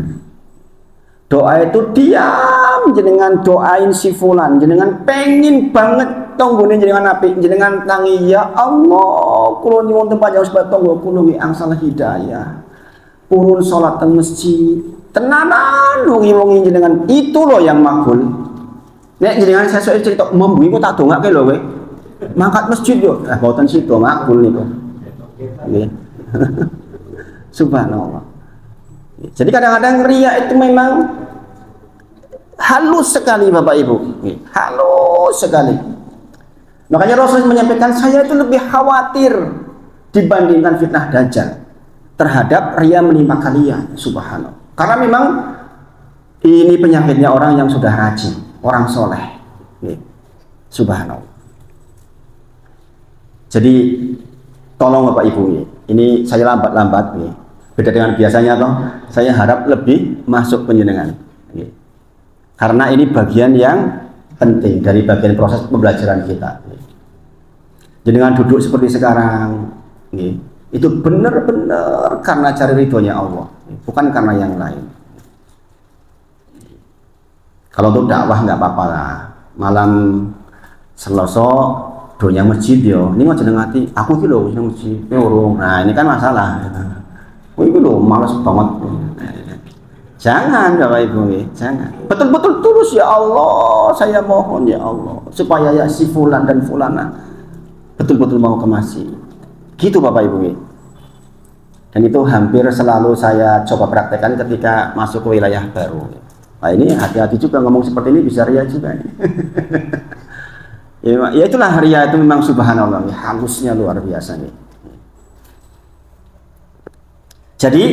Doa itu diam jenengan doain si fulan, jenengan pengen banget tonggone jenengan apik, jenengan tangi ya Allah, kula nyuwun tempat yang sebab tonggo kula nggih angsal hidayah. Purun salat teng masjid, tenanan wengi-wengi jenengan itu loh yang makbul. Nek jenengan sesuai cerita membui kok tak dongake lho kowe. Mangkat masjid yo, boten situ makbul niku. Nggih. Subhanallah. Jadi kadang-kadang riya itu memang halus sekali Bapak Ibu. Halus sekali. Makanya Rasul menyampaikan saya itu lebih khawatir dibandingkan fitnah dajjal terhadap riya menimpa kalian. Subhanallah. Karena memang ini penyakitnya orang yang sudah rajin, orang soleh. Subhanallah. Jadi tolong Bapak Ibu, ini saya lambat-lambat nih. Beda dengan biasanya toh, saya harap lebih masuk penjenengan. Karena ini bagian yang penting dari bagian proses pembelajaran kita. Jenengan duduk seperti sekarang, itu benar-benar karena cari ridhonya Allah, bukan karena yang lain. Kalau untuk dakwah nggak apa-apa lah. Malam Selasa donya masjid yo, ini mau jenengati, aku gitu loh seneng masjid, urung. Nah ini kan masalah. Oh itu loh, males banget. Jangan Bapak Ibu, jangan. Betul-betul tulus ya Allah, saya mohon ya Allah, supaya ya si fulan dan fulana betul-betul mau ke masjid. Gitu Bapak Ibu. Dan itu hampir selalu saya coba praktekkan ketika masuk ke wilayah baru. Nah ini hati-hati juga ngomong seperti ini, bisa ria juga. Ya itulah ria itu memang subhanallah, halusnya luar biasa nih. Jadi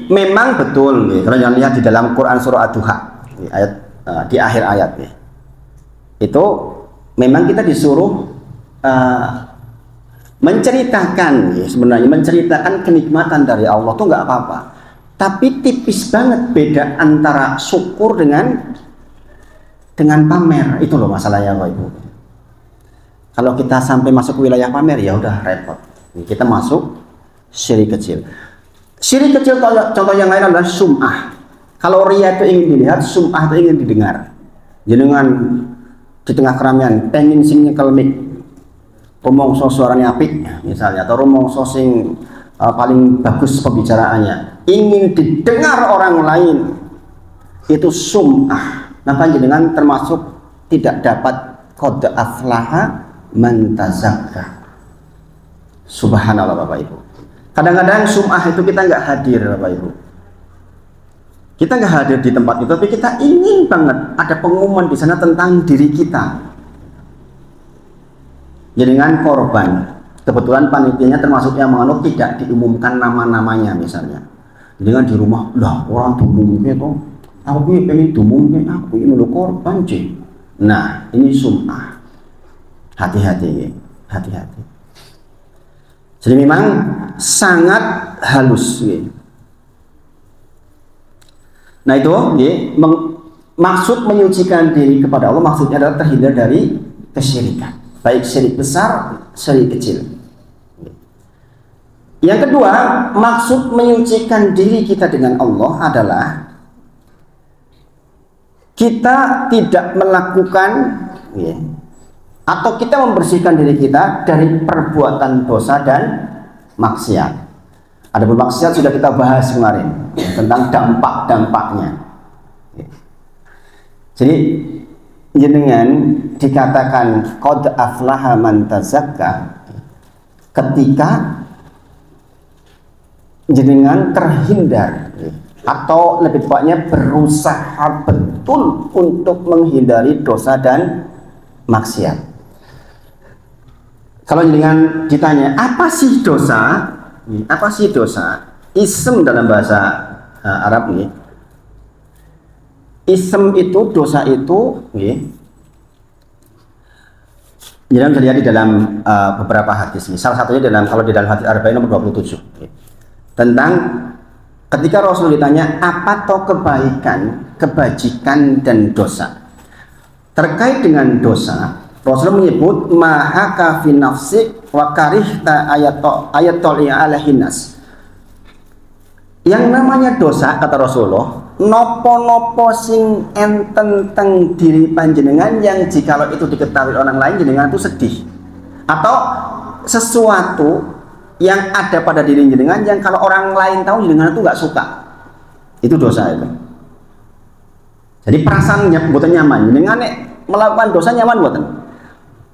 memang betul nih, kalau yang lihat di dalam Quran surah Ad-Duha ayat di akhir ayat nih, itu memang kita disuruh menceritakan, sebenarnya menceritakan kenikmatan dari Allah tuh nggak apa-apa, tapi tipis banget beda antara syukur dengan pamer. Itu loh masalahnya Bapak Ibu. Kalau kita sampai masuk ke wilayah pamer ya udah repot. Kita masuk syirik kecil. Syirik kecil contoh yang lain adalah sum'ah. Kalau riya itu ingin dilihat, sum'ah itu ingin didengar. Jenengan di tengah keramaian pengen sing nyekel mic, rumongso suaranya apik misalnya, atau rumongso sing paling bagus pembicaraannya, ingin didengar orang lain, itu sum'ah. Maka jenengan termasuk tidak dapat qad aflaha man tazakka. Subhanallah Bapak Ibu. Kadang-kadang sum'ah itu kita nggak hadir Bapak Ibu. Kita nggak hadir di tempat itu, tapi kita ingin banget ada pengumuman di sana tentang diri kita. Jaringan korban, kebetulan panitianya termasuk yang menganut tidak diumumkan nama-namanya misalnya. Dengan di rumah, lah orang diumumnya tuh, aku pengen diumumnya, aku ini lo korban sih. Nah ini sum'ah. Hati-hati, hati-hati. Jadi memang sangat halus. Nah itu, maksud menyucikan diri kepada Allah maksudnya adalah terhindar dari kesyirikan. Baik syirik besar, syirik kecil. Yang kedua, maksud menyucikan diri kita dengan Allah adalah kita tidak melakukan atau kita membersihkan diri kita dari perbuatan dosa dan maksiat. Ada maksiat sudah kita bahas kemarin tentang dampak-dampaknya. Jadi jenengan dikatakan qad aflaha man tazakka ketika jenengan terhindar atau lebih tepatnya berusaha betul untuk menghindari dosa dan maksiat. Kalau jenengan ditanya apa sih dosa? Apa sih dosa? Ism dalam bahasa Arab nih. Ism itu, dosa itu, jangan bisa lihat di dalam beberapa hadis. Salah satunya kalau di dalam hadis Arba'in nomor 27 tentang ketika Rasul ditanya apa toh kebaikan, kebajikan dan dosa. Terkait dengan dosa, Rasul menyebut mahaka fi nafsik wa karihta ayatol alaihin nas. Yang namanya dosa kata Rasulullah, nopo-nopo sing enten teng diri panjenengan yang jikalau itu diketahui orang lain jenengan itu sedih, atau sesuatu yang ada pada diri jenengan yang kalau orang lain tahu jenengan itu nggak suka, itu dosa itu. Jadi perasaannya buatan nyaman, jenengan nek melakukan dosa nyaman buatan.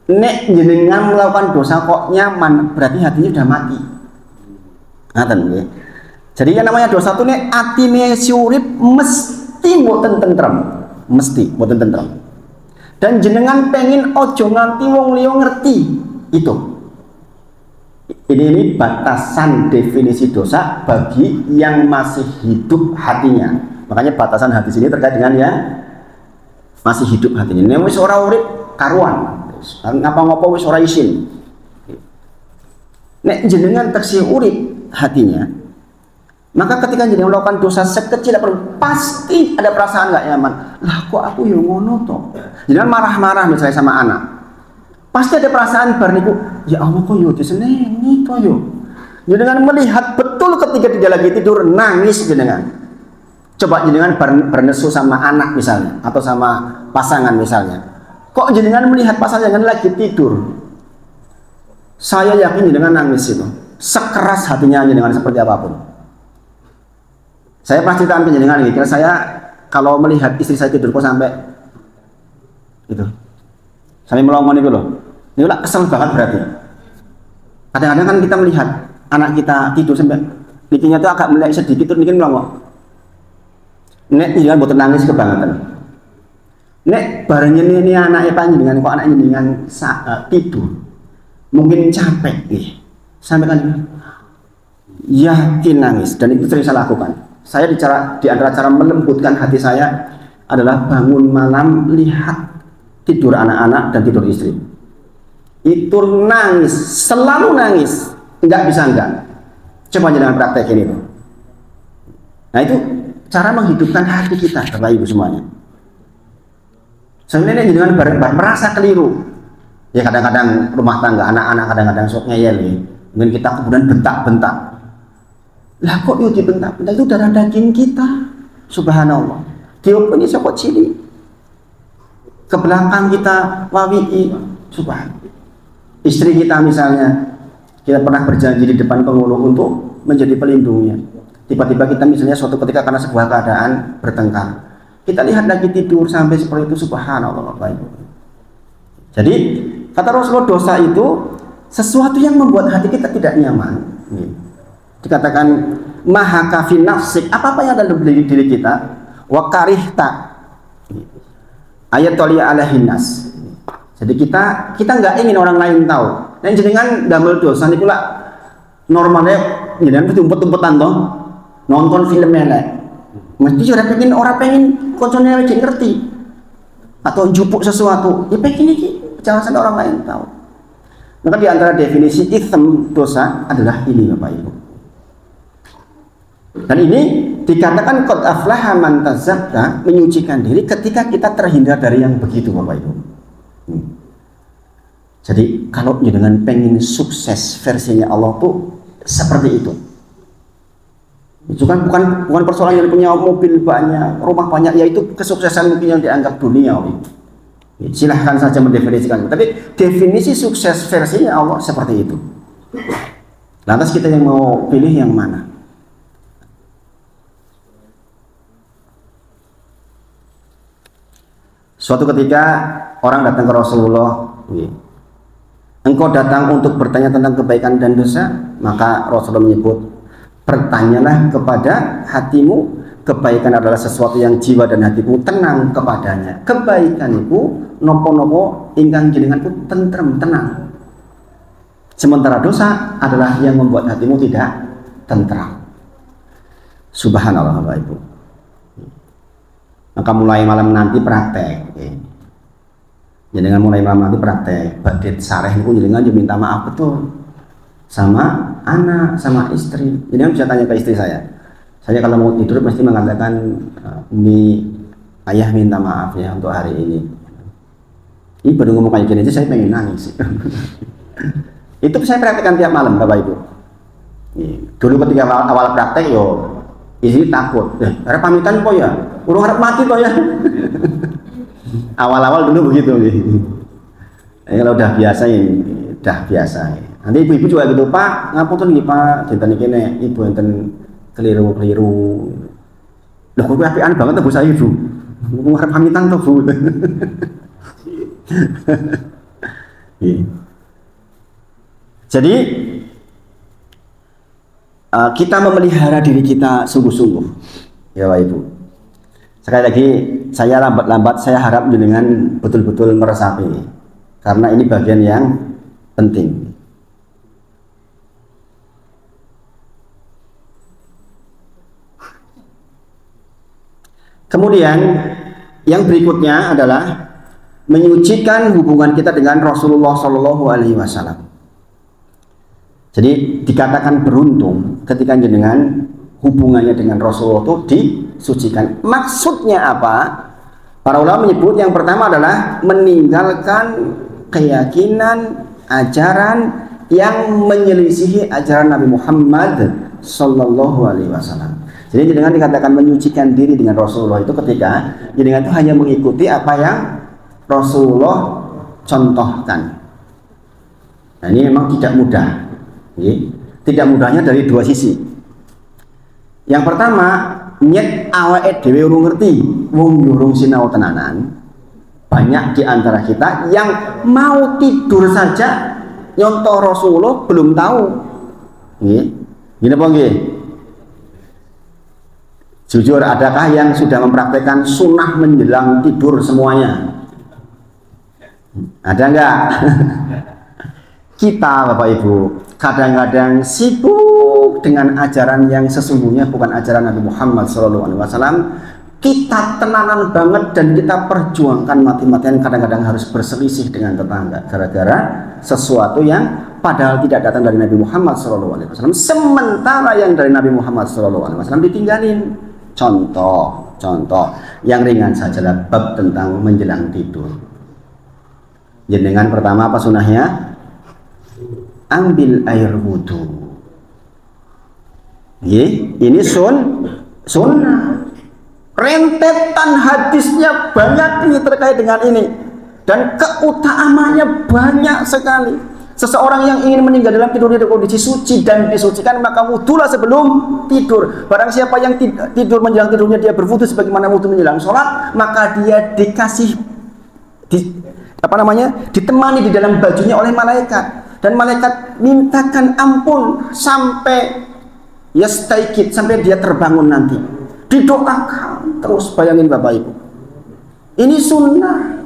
Nek jenengan melakukan dosa kok nyaman, berarti hatinya sudah mati. Ngaten nggih. Jadi yang namanya dosa itu nek atine si urip mesti mboten tentrem, mesti mboten tentrem. Dan jenengan pengen ojo nganti wong liya ngerti itu. Ini batasan definisi dosa bagi yang masih hidup hatinya. Makanya batasan hati sini terkait dengan yang masih hidup hatinya. Nek wis ora urip karuan, ngapa-ngapa wis ora isin. Nek jenengan teksih urip hatinya, maka ketika jenengan melakukan dosa sekecil apapun pasti ada perasaan nggak nyaman. Lah kok aku yang ngono toh? Jenengan marah-marah misalnya sama anak, Pasti ada perasaan bar niku, ya Allah kok yo disenengi to yo. Jenengan melihat betul ketika dia lagi tidur nangis jenengan. Coba jenengan bernesu sama anak misalnya atau sama pasangan misalnya. Kok jenengan melihat pasangan lagi tidur? Saya yakin jenengan nangis itu. Sekeras hatinya jenengan seperti apapun. Saya pasti ceritakan ke jenengan ini. Karena saya kalau melihat istri saya tidur kok sampai itu, sampai melongon itu loh. Ini lah kesel banget berarti. Kadang-kadang kan kita melihat anak kita tidur sampai bikinnya tuh agak melek sedikit tuh bikin melongo. Nek jangan buat nangis kebangetan. Nek barengnya ini anaknya panjenengan kok anaknya dengan tidur, mungkin capek nih, sampai kan yakin nangis dan itu sering saya lakukan. Saya di antara cara melembutkan hati saya adalah bangun malam lihat tidur anak-anak dan tidur istri. Itu nangis, selalu nangis, nggak bisa enggak. Coba jangan praktekin itu. Nah itu cara menghidupkan hati kita, Bapak Ibu semuanya. Sebenarnya jangan merasa keliru. Ya kadang-kadang rumah tangga anak-anak kadang-kadang sok ngeyel ya. Mungkin kita kemudian bentak-bentak. Lah kok yuk dibentak-bentak, itu darah daging kita. Subhanallah. Diopeni sokot cili. Ke belakang kita wawi'i. Subhanallah. Istri kita misalnya, kita pernah berjanji di depan penghulu untuk menjadi pelindungnya. Tiba-tiba kita misalnya suatu ketika karena sebuah keadaan bertengkar, kita lihat lagi tidur sampai seperti itu, subhanallah Bapak Ibu. Jadi kata Rasulullah, dosa itu sesuatu yang membuat hati kita tidak nyaman. Dikatakan maha kafin nafsik, apa-apa yang ada dalam diri kita, wa karihta ayat tolia alaihin nas. Jadi kita nggak ingin orang lain tahu. Nah jenengan damel dosa niku lah normalnya jenengan mesti umpet-umpetan toh nonton film elek. Mesti orang pengen koncone wis ngerti atau jupuk sesuatu. Ya pengen iki jangan sampai orang lain tahu. Maka di antara definisi itsm dosa adalah ini Bapak Ibu. Dan ini dikatakan qad aflaha man tazakka, menyucikan diri ketika kita terhindar dari yang begitu Bapak Ibu. Jadi kalau dengan pengen sukses versinya Allah tuh seperti itu. Itu kan bukan persoalan yang punya mobil banyak, rumah banyak, yaitu kesuksesan mungkin yang dianggap dunia. Silahkan saja mendefinisikan. Tapi definisi sukses versinya Allah seperti itu. Lantas kita yang mau pilih yang mana? Suatu ketika orang datang ke Rasulullah, engkau datang untuk bertanya tentang kebaikan dan dosa, maka Rasulullah menyebut, bertanyalah kepada hatimu, kebaikan adalah sesuatu yang jiwa dan hatimu tenang kepadanya. Kebaikan itu nopo-nopo ingkang jenenganku tentrem, tenang. Sementara dosa adalah yang membuat hatimu tidak tentram. Subhanallah Bapak Ibu. Maka mulai malam nanti praktek. Jenengan mulai malam nanti praktek. Badit sareh niku jenengan juga minta maaf betul sama anak, sama istri. Jenengan bisa tanya ke istri saya. Saya kalau mau tidur pasti mengatakan, ini ayah minta maaf ya untuk hari ini. Ini baru ngomong kayak gini aja saya pengen nangis. Itu saya praktekkan tiap malam Bapak Ibu. Dulu ketika awal praktek yo istri takut. Harap pamitan kok ya. Urung harap mati kok ya. Awal-awal dulu begitu. Kalau udah biasa ini, udah biasa. Nanti ibu-ibu juga gitu, Pak, ngapunten nggih Pak, dinten iki nek ibu enten keliru-keliru. Lah kok apian banget Bu saya Ibu. Ngarep pamitan to Bu. Jadi kita memelihara diri kita sungguh-sungguh, ya Bapak Ibu. Sekali lagi, saya lambat-lambat saya harap dengan betul-betul meresapi, karena ini bagian yang penting. Kemudian yang berikutnya adalah menyucikan hubungan kita dengan Rasulullah Shallallahu Alaihi Wasallam. Jadi dikatakan beruntung ketika jenengan hubungannya dengan Rasulullah itu disucikan. Maksudnya apa? Para ulama menyebut yang pertama adalah meninggalkan keyakinan, ajaran yang menyelisihi ajaran Nabi Muhammad Sallallahu Alaihi Wasallam. Jadi dengan dikatakan menyucikan diri dengan Rasulullah itu ketika dengan itu hanya mengikuti apa yang Rasulullah contohkan. Nah, ini memang tidak mudah. Tidak mudahnya dari dua sisi. Yang pertama, nyet awake dhewe urung ngerti, wong urung sinau tenanan. Banyak di antara kita yang mau tidur saja nyontoh Rasulullah belum tahu. Gini apa nggih? Jujur, adakah yang sudah mempraktekkan sunnah menjelang tidur semuanya? Ada enggak? Kita Bapak Ibu kadang-kadang sibuk dengan ajaran yang sesungguhnya bukan ajaran Nabi Muhammad SAW. Kita tenanan banget dan kita perjuangkan mati-matian, kadang-kadang harus berselisih dengan tetangga gara-gara sesuatu yang padahal tidak datang dari Nabi Muhammad SAW. Sementara yang dari Nabi Muhammad SAW ditinggalin. Contoh yang ringan saja lah, bab tentang menjelang tidur. Jenengan pertama apa sunahnya? Ambil air wudhu. Ini sunnah. Rentetan hadisnya banyak ini terkait dengan ini, dan keutamaannya banyak sekali. Seseorang yang ingin meninggal dalam tidurnya dalam kondisi suci dan disucikan, maka wudhulah sebelum tidur. Barang siapa yang tidur menjelang tidurnya dia berwudhu sebagaimana wudhu menjelang sholat, maka dia ditemani di dalam bajunya oleh malaikat, dan malaikat mintakan ampun sampai yastaikid, sampai dia terbangun nanti. Didoakan terus. Bayangin Bapak Ibu, ini sunnah.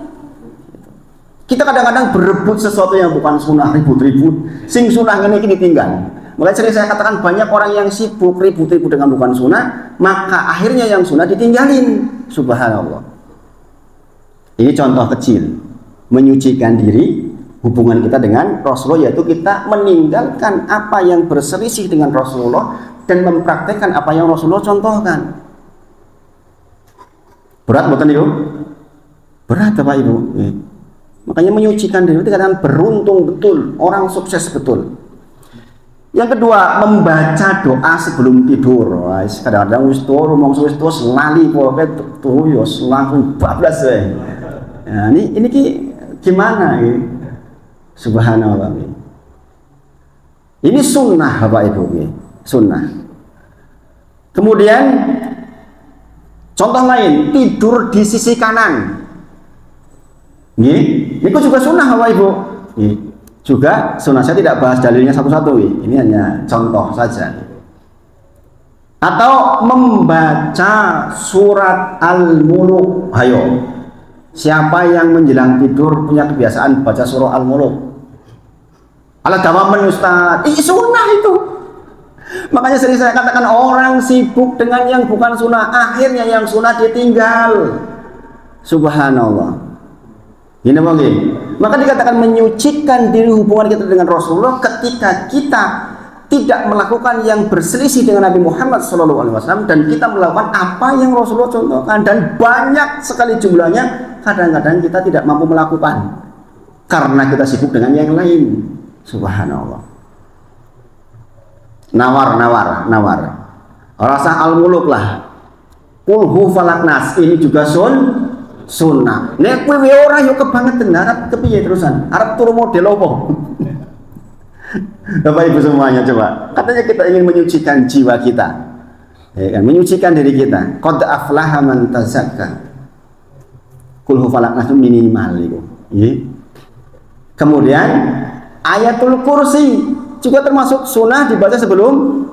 Kita kadang-kadang berebut sesuatu yang bukan sunnah, ribut-ribut. Sing sunnah ini tinggal. Mulai sering saya katakan, banyak orang yang sibuk ribut-ribut dengan bukan sunnah, maka akhirnya yang sunnah ditinggalin. Subhanallah. Ini contoh kecil menyucikan diri, hubungan kita dengan Rasulullah, yaitu kita meninggalkan apa yang berselisih dengan Rasulullah dan mempraktekkan apa yang Rasulullah contohkan. Berat bukan itu? Berat Bapak Ibu. Makanya menyucikan diri itu kadang beruntung betul, orang sukses betul. Yang kedua, membaca doa sebelum tidur. Kadang-kadang wis turu mong wis terus lali pokoke turu yo langsung bablas wae. Nah, ini gimana ini? Subhanallah. Ini sunnah Bapak Ibu, sunnah. Kemudian contoh lain, tidur di sisi kanan. Ini juga sunnah Bapak Ibu. Juga sunnah, saya tidak bahas dalilnya satu-satu. Ini hanya contoh saja. Atau membaca surat Al-Muluk. Ayo, siapa yang menjelang tidur punya kebiasaan baca surah Al-Muluk? Ala dawaman Ustaz, sunnah itu. Makanya sering saya katakan, orang sibuk dengan yang bukan sunnah, akhirnya yang sunnah ditinggal. Subhanallah. Ini bang, maka dikatakan menyucikan diri hubungan kita dengan Rasulullah ketika kita tidak melakukan yang berselisih dengan Nabi Muhammad SAW, dan kita melakukan apa yang Rasulullah contohkan, dan banyak sekali jumlahnya. Kadang-kadang kita tidak mampu melakukan karena kita sibuk dengan yang lain. Subhanallah. Nawar. Rasa Al-Muluk lah. Kulhu falaknas, ini juga sunnah. Nek kowe ora yo kebangetan, arep kepiye terusan? Arep turu model apa? Bapak Ibu semuanya, coba. Katanya kita ingin menyucikan jiwa kita. Ya kan? Menyucikan diri kita. Qad aflaha man tazakka. Qul falaknas minimal itu. Kemudian ayatul kursi juga termasuk sunnah dibaca sebelum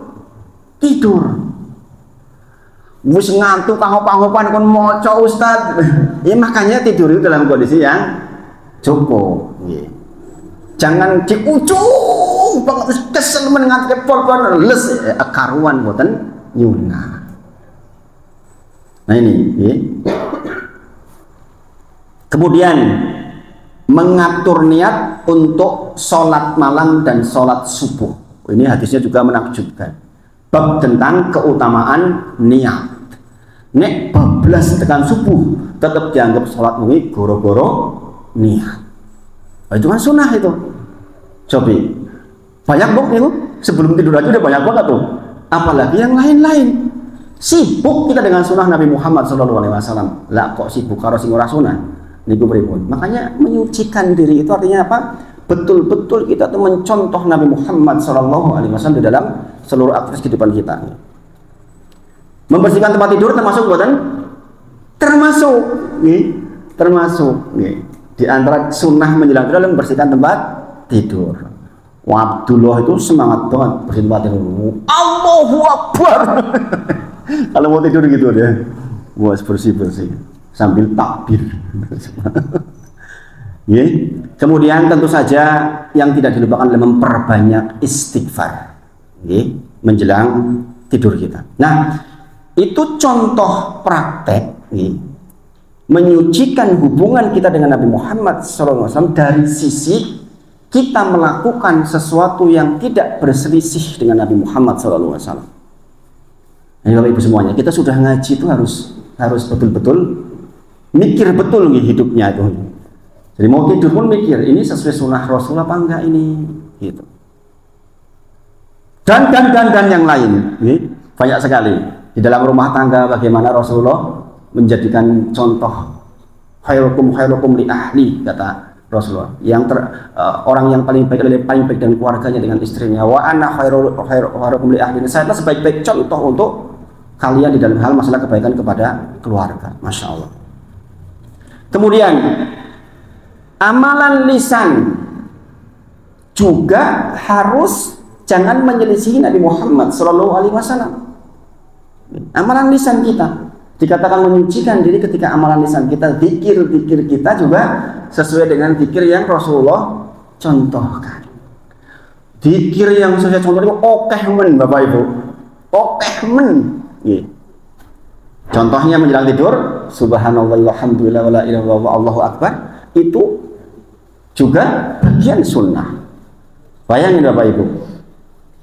tidur. Wis ngantuk kahop-kahopan kon maca Ustaz. Ya makanya tidur itu dalam kondisi yang cukup. Jangan di ujung banget kesel mengantuk pol-pol les karuan boten nyuna. Nah ini. Kemudian mengatur niat untuk sholat malam dan sholat subuh. Ini hadisnya juga menakjubkan. Bab tentang keutamaan niat. Nek bablas tekan subuh tetap dianggap sholat mui goro-goro niat. Oh, itu kan sunnah itu. Coba. Banyak buk itu. Sebelum tidur aja udah banyak banget tuh. Apalagi yang lain-lain. Sibuk kita dengan sunnah Nabi Muhammad SAW. Lah kok sibuk karo sing ora sunnah? Niku pripun? Makanya menyucikan diri itu artinya apa? Betul-betul kita tuh mencontoh Nabi Muhammad SAW di dalam seluruh aktivitas kehidupan kita. Membersihkan tempat tidur termasuk buatan? Termasuk, termasuk. Di antara sunnah menjelang tidur adalah membersihkan tempat tidur. Wah, Abdullah itu semangat banget bersihin tempat tidur. Allahu Akbar. Kalau mau tidur gitu deh, wah bersih sambil takbir. Kemudian tentu saja yang tidak dilupakan adalah memperbanyak istighfar menjelang tidur kita. Nah, itu contoh praktek menyucikan hubungan kita dengan Nabi Muhammad SAW dari sisi kita melakukan sesuatu yang tidak berselisih dengan Nabi Muhammad SAW. Nah, Bapak Ibu semuanya, kita sudah ngaji itu harus betul-betul mikir betul hidupnya itu. Jadi mau tidur pun mikir, ini sesuai sunnah Rasul apa enggak ini, gitu. Dan yang lain, banyak sekali. Di dalam rumah tangga bagaimana Rasulullah menjadikan contoh khairukum li ahli, kata Rasulullah. Orang yang paling baik adalah paling baik dengan keluarganya, dengan istrinya. Wa ana khairukum li ahli. Saya sebaik-baik contoh untuk kalian di dalam hal masalah kebaikan kepada keluarga. Masya Allah. Kemudian amalan lisan juga harus jangan menyelisihi Nabi Muhammad SAW. Amalan lisan kita dikatakan menyucikan diri ketika amalan lisan kita, zikir kita juga sesuai dengan zikir yang Rasulullah contohkan. Zikir yang saya contohkan okeh men, Bapak Ibu, okeh men. Contohnya menjelang tidur, subhanallah walhamdulillah wala ilaha illallah Allahu akbar, itu juga bagian sunnah. Bayangin Bapak Ibu,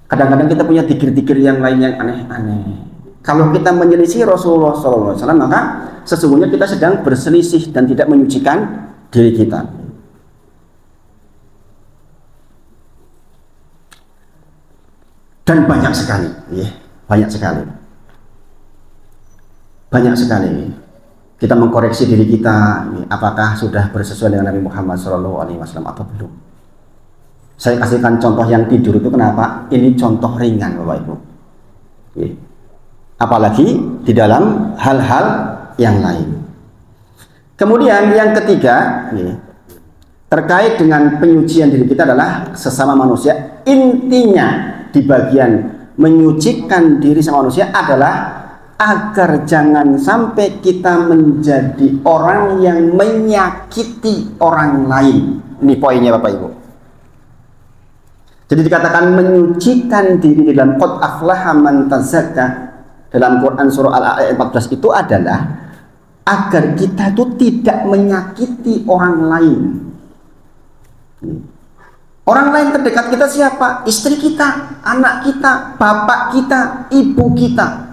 kadang-kadang kita punya zikir-zikir yang lain yang aneh-aneh. Kalau kita menyelisih Rasulullah SAW, maka sesungguhnya kita sedang berselisih dan tidak menyucikan diri kita. Dan banyak sekali, banyak sekali kita mengkoreksi diri kita, apakah sudah bersesuaian dengan Nabi Muhammad SAW atau belum. Saya kasihkan contoh yang tidur itu kenapa? Ini contoh ringan Bapak Ibu. Apalagi di dalam hal-hal yang lain. Kemudian yang ketiga, terkait dengan penyucian diri kita adalah sesama manusia. Intinya di bagian menyucikan diri sama manusia adalah agar jangan sampai kita menjadi orang yang menyakiti orang lain. Ini poinnya Bapak Ibu. Jadi dikatakan menyucikan diri dalam qad aflaha man tazakka dalam Quran surah Al-A'raf 14 itu adalah agar kita itu tidak menyakiti orang lain. Orang lain terdekat kita siapa? Istri kita, anak kita, bapak kita, ibu kita.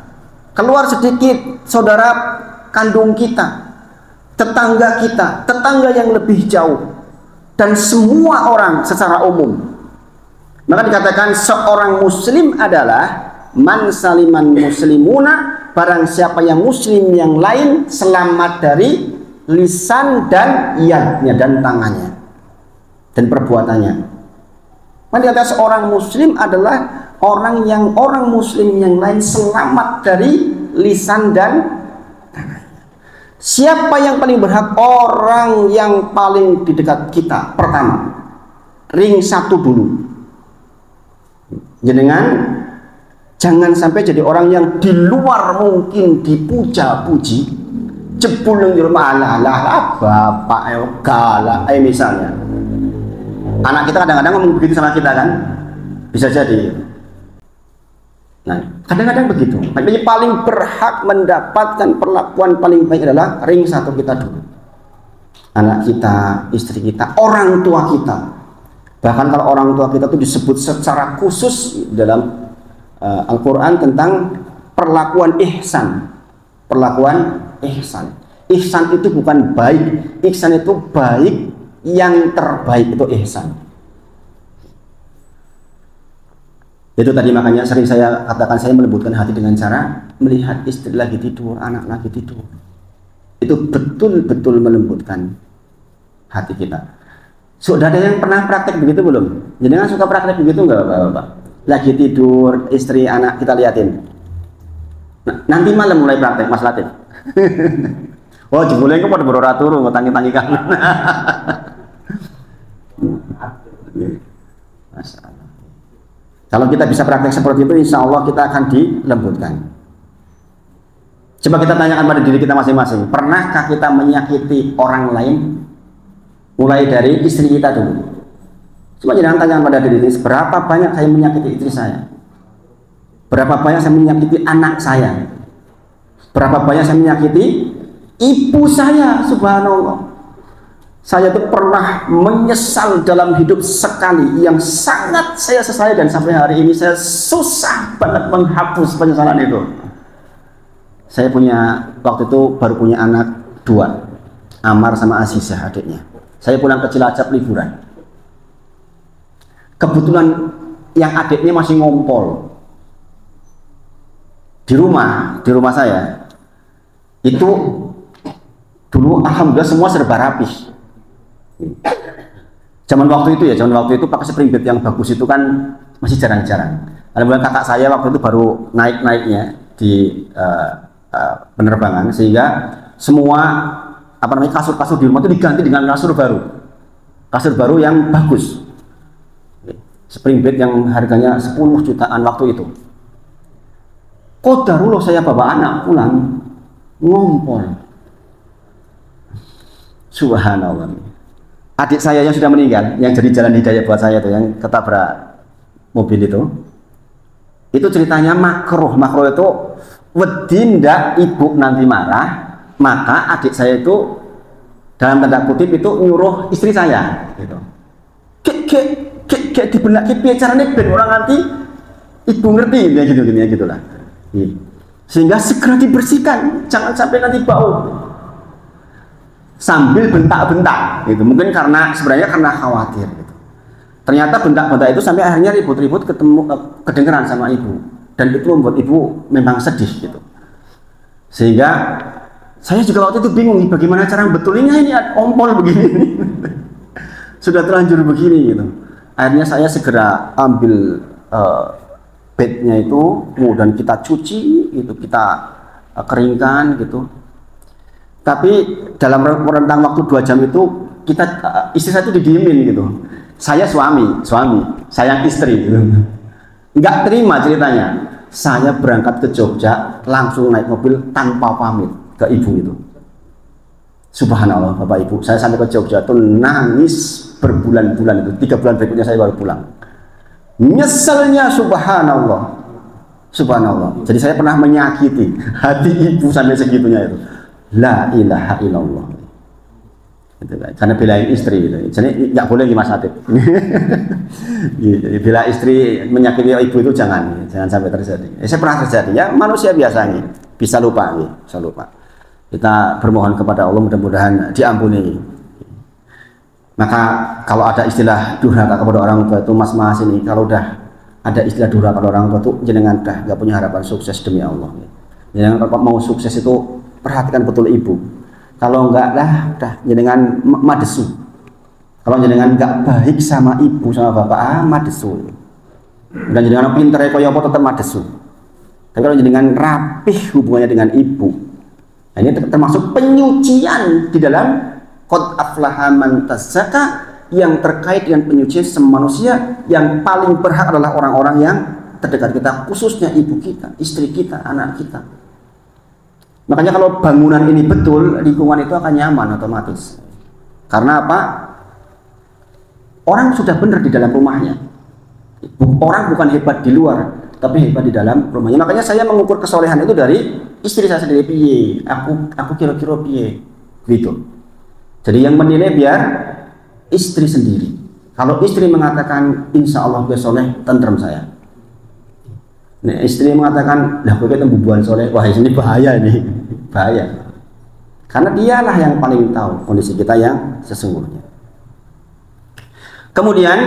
Keluar sedikit, saudara kandung kita, tetangga kita, tetangga yang lebih jauh, dan semua orang secara umum. Maka dikatakan seorang muslim adalah man saliman muslimuna, barang siapa yang muslim yang lain selamat dari lisan dan yadnya dan tangannya dan perbuatannya. Maka seorang muslim adalah orang muslim yang lain selamat dari lisan dan tangannya. Siapa yang paling berhak? Orang yang paling di dekat kita. Pertama, ring satu dulu. Jenengan jangan sampai jadi orang yang di luar mungkin dipuja-puji, jebul yang di rumah lah bapak galak misalnya. Anak kita kadang-kadang ngomong begitu sama kita kan, bisa jadi. Nah, kadang-kadang begitu. Makanya paling berhak mendapatkan perlakuan paling baik adalah ring satu kita dulu. Anak kita, istri kita, orang tua kita. Bahkan kalau orang tua kita itu disebut secara khusus dalam Al-Quran tentang perlakuan ihsan. Perlakuan ihsan. Ihsan itu bukan baik. Ihsan itu baik yang terbaik itu ihsan. Itu tadi makanya sering saya katakan, saya melembutkan hati dengan cara melihat istri lagi tidur, anak lagi tidur. Itu betul-betul melembutkan hati kita. Sudah ada yang pernah praktek begitu belum? Jangan suka praktek begitu enggak Bapak? Lagi tidur, istri, anak kita liatin. Nah, nanti malam mulai praktek Mas Latif. Oh, jebule engko padha berora turu ngutangi-tangi kan. Masalah. Kalau kita bisa praktek seperti itu, insya Allah kita akan dilembutkan. Coba kita tanyakan pada diri kita masing-masing, pernahkah kita menyakiti orang lain? Mulai dari istri kita dulu. Coba jangan tanyakan pada diri ini, berapa banyak saya menyakiti istri saya? Berapa banyak saya menyakiti anak saya? Berapa banyak saya menyakiti ibu saya? Subhanallah. Saya itu pernah menyesal dalam hidup sekali yang sangat saya sesali, dan sampai hari ini saya susah banget menghapus penyesalan itu. Saya punya, waktu itu baru punya anak 2, Amar sama Azizah adiknya. Saya pulang ke Cilacap liburan. Kebetulan yang adiknya masih ngompol di rumah saya. Itu dulu alhamdulillah semua serba rapih. Zaman waktu itu pakai spring bed yang bagus itu kan masih jarang-jarang. Alhamdulillah kakak saya waktu itu baru naik-naiknya di penerbangan, sehingga semua kasur-kasur di rumah itu diganti dengan kasur baru yang bagus. Spring bed yang harganya 10 jutaan waktu itu. Qadarullah saya bawa anak pulang ngompol. Subhanallah. Adik saya yang sudah meninggal, yang jadi jalan hidayah buat saya tuh, yang ketabrak mobil itu ceritanya makruh itu wedi ndak ibu nanti marah, maka adik saya itu dalam tanda kutip itu nyuruh istri saya gitu. Kek dibenak piye carane ben orang nanti ibu ngerti ya gitulah. Sehingga segera dibersihkan, jangan sampai nanti bau. Sambil bentak-bentak gitu, mungkin sebenarnya karena khawatir gitu. Ternyata bentak-bentak itu sampai akhirnya ribut-ribut kedengeran sama ibu, dan itu membuat ibu memang sedih gitu. Sehingga saya juga waktu itu bingung bagaimana cara betulnya ini ompol begini. Sudah terlanjur begini gitu. Akhirnya saya segera ambil bednya itu, kemudian kita cuci gitu, kita keringkan gitu. Tapi dalam rentang waktu 2 jam itu istri saya itu didiemin gitu. Saya suami, saya istri gitu. Nggak terima ceritanya. Saya berangkat ke Jogja langsung naik mobil tanpa pamit ke ibu itu. Subhanallah Bapak Ibu, saya sampai ke Jogja tuh nangis berbulan-bulan itu. 3 bulan berikutnya saya baru pulang. Nyeselnya subhanallah. Jadi saya pernah menyakiti hati ibu sampai segitunya itu. La ilaha illallah. Gitu kan. Karena belain istri gitu. Jadi nggak boleh Mas Hatip. Bila istri menyakiti ibu itu jangan sampai terjadi. Saya pernah terjadi ya, manusia biasanya bisa lupa. Kita bermohon kepada Allah mudah-mudahan diampuni. Maka kalau ada istilah durhaka kepada orang tua itu mas ini, kalau udah ada istilah durhaka kepada orang tua itu jenengan dah nggak punya harapan sukses demi Allah. Yang mau sukses itu perhatikan betul ibu. Kalau enggak dah jenengan madesu. Kalau jenengan enggak baik sama ibu sama bapak, madesu. Dan jenengan pinter kaya apa tetap madesu. Tapi kalau jenengan rapih hubungannya dengan ibu, nah ini termasuk penyucian di dalam qad aflaha man tazakka, yang terkait dengan penyucian manusia. Yang paling berhak adalah orang-orang yang terdekat kita, khususnya ibu kita, istri kita, anak kita. Makanya kalau bangunan ini betul, lingkungan itu akan nyaman otomatis. Karena apa? Orang sudah benar di dalam rumahnya. Orang bukan hebat di luar, tapi hebat di dalam rumahnya. Makanya saya mengukur kesolehan itu dari istri saya sendiri. Piye? Aku kira-kira piye? Gitu. Jadi yang menilai biar istri sendiri. Kalau istri mengatakan insya Allah gue soleh, tentrem saya. Nah, istri mengatakan, lah gue kan bubuan soleh, wah ini bahaya nih, bahaya. Karena dialah yang paling tahu kondisi kita yang sesungguhnya. Kemudian,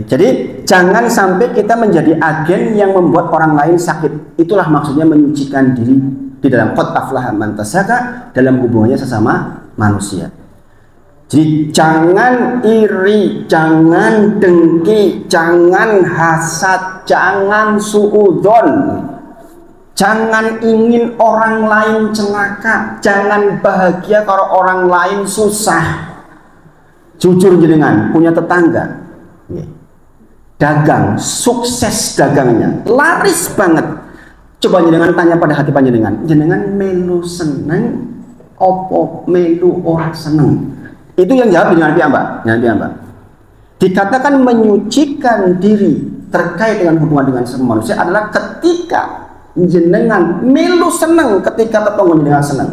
jadi jangan sampai kita menjadi agen yang membuat orang lain sakit. Itulah maksudnya menyucikan diri di dalam qad aflaha man tazakka, dalam hubungannya sesama manusia. Jadi jangan iri, jangan dengki, jangan hasad, jangan suudzon, jangan ingin orang lain celaka, jangan bahagia kalau orang lain susah. Jujur jenengan punya tetangga, dagang, sukses dagangnya, laris banget. Coba jenengan tanya pada hati panjenengan, jenengan melu seneng, opo melu orang seneng? Itu yang jawab dengan piyambak. Dikatakan menyucikan diri terkait dengan hubungan dengan semua manusia adalah ketika jenengan melu seneng, ketika tetangga jenengan seneng.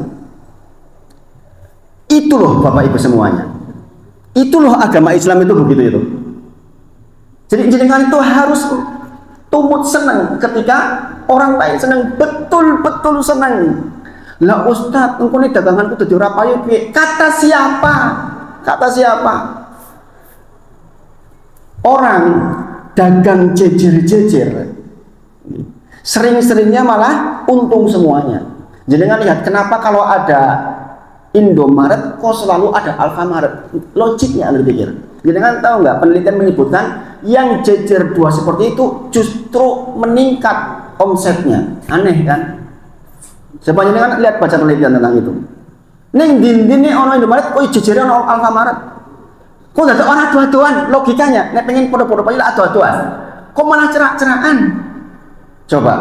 Itu loh Bapak Ibu semuanya. Itu loh agama Islam itu begitu itu. Jadi jenengan itu harus tumut seneng ketika orang lain seneng, betul-betul seneng. Lah Ustadz, engko nek daganganku dadi ora payu piye? Kata siapa? Kata siapa? Orang dagang jejer-jejer sering-seringnya malah untung semuanya. Jenengan lihat kenapa kalau ada Indomaret kok selalu ada Alfamaret? Logiknya Anda pikir. Jenengan tahu nggak, penelitian menyebutkan yang jejer dua seperti itu justru meningkat omsetnya. Aneh kan? Sepanjang jenengan lihat baca penelitian tentang itu. Ning dindine ono Indomaret, kok jejere ono Alfamaret. Kok ada orang tua-tuan logikanya, nek pengen podo-podo payu lah tua-tuan. Kok malah cerak-cerakan? Coba.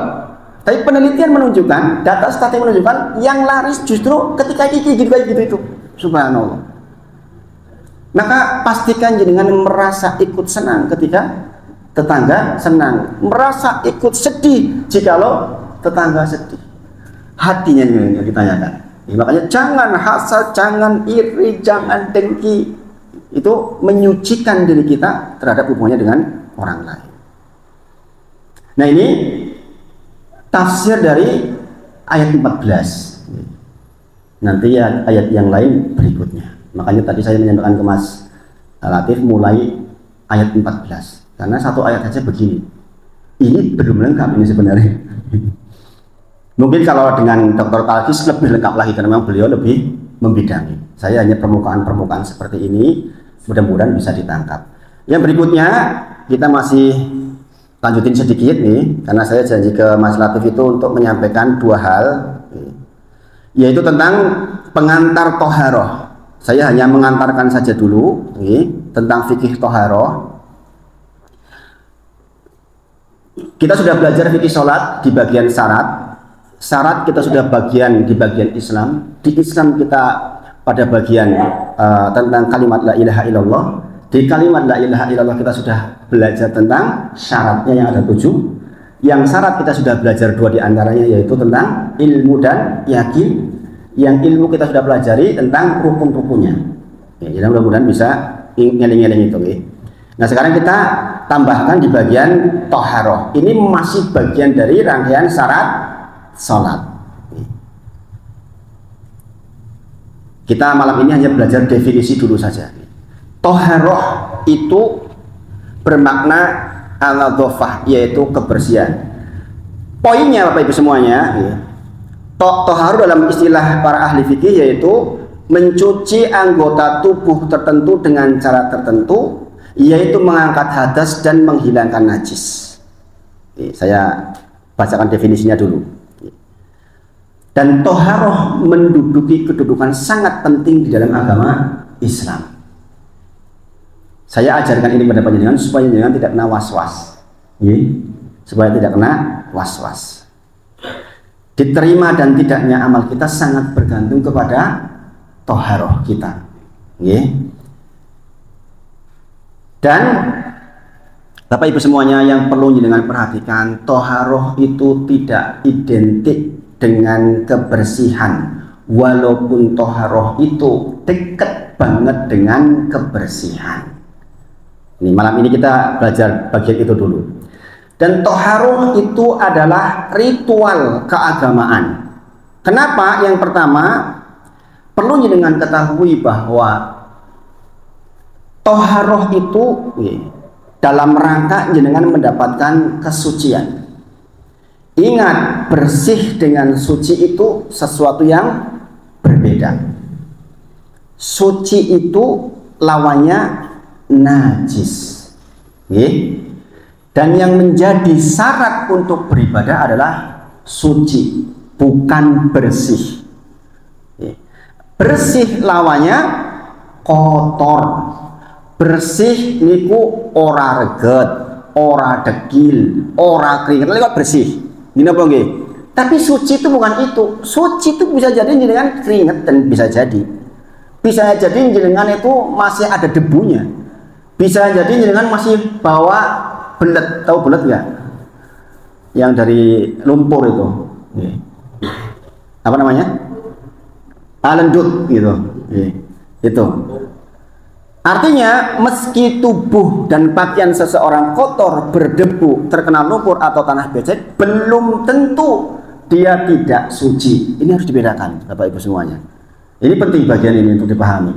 Tapi penelitian menunjukkan, data statistik menunjukkan yang laris justru ketika gitu itu. Subhanallah. Maka pastikan jenengan merasa ikut senang ketika tetangga senang, merasa ikut sedih jikalau tetangga sedih. Hatinya yang ditanyakan. Makanya jangan hasad, jangan iri, jangan dengki. Itu menyucikan diri kita terhadap hubungannya dengan orang lain. Nah ini tafsir dari ayat 14. Nanti ya ayat yang lain berikutnya. Makanya tadi saya menyampaikan ke Mas Latif mulai ayat 14. Karena satu ayat saja begini. Ini belum lengkap ini sebenarnya. Mungkin kalau dengan Dr. Talkis lebih lengkap lagi karena memang beliau lebih membidangi. Saya hanya permukaan-permukaan seperti ini, mudah-mudahan bisa ditangkap. Yang berikutnya kita masih lanjutin sedikit nih, karena saya janji ke Mas Latif itu untuk menyampaikan dua hal, yaitu tentang pengantar toharoh. Saya hanya mengantarkan saja dulu nih, tentang fikih toharoh. Kita sudah belajar fikih sholat di bagian syarat. Syarat kita sudah bagian di bagian Islam. Di Islam kita pada bagian tentang kalimat la ilaha illallah. Di kalimat la ilaha illallah kita sudah belajar tentang syaratnya yang ada 7. Yang syarat kita sudah belajar 2 diantaranya, yaitu tentang ilmu dan yakin. Yang ilmu kita sudah pelajari tentang rukun-rukunnya. Jadi mudah-mudahan bisa ngeling-ngeling itu. Nah sekarang kita tambahkan di bagian toharoh. Ini masih bagian dari rangkaian syarat sholat. Kita malam ini hanya belajar definisi dulu saja. Toharoh itu bermakna al-nadhofah, yaitu kebersihan. Poinnya Bapak Ibu semuanya, toharoh dalam istilah para ahli fikih yaitu mencuci anggota tubuh tertentu dengan cara tertentu, yaitu mengangkat hadas dan menghilangkan najis. Saya bacakan definisinya dulu. Dan toharoh menduduki kedudukan sangat penting di dalam agama Islam. Saya ajarkan ini pada panjenengan supaya panjenengan tidak kena was-was, supaya tidak kena was-was. Diterima dan tidaknya amal kita sangat bergantung kepada toharoh kita. Dan Bapak Ibu semuanya yang perlu jenengan perhatikan, toharoh itu tidak identik dengan kebersihan, walaupun toharoh itu dekat banget dengan kebersihan. Ini malam ini kita belajar bagian itu dulu. Dan toharoh itu adalah ritual keagamaan. Kenapa? Yang pertama, perlu dengan ketahui bahwa Toharoh itu dalam rangka jenengan mendapatkan kesucian. Ingat, bersih dengan suci itu sesuatu yang berbeda. Suci itu lawannya najis. Dan yang menjadi syarat untuk beribadah adalah suci, bukan bersih. Bersih lawannya kotor. Bersih niku ora reget, ora degil, ora keringet, lewat bersih. Gini apa nggih? Tapi suci itu bukan itu. Suci itu bisa jadi jenengan keringet dan bisa jadi jenengan itu masih ada debunya. Bisa jadi jenengan masih bawa belet, tahu belet nggak? Yang dari lumpur itu. Apa namanya? Alendut gitu. Itu. Artinya meski tubuh dan pakaian seseorang kotor, berdebu, terkena lumpur atau tanah becek, belum tentu dia tidak suci. Ini harus dibedakan, Bapak Ibu semuanya. Ini penting bagian ini untuk dipahami.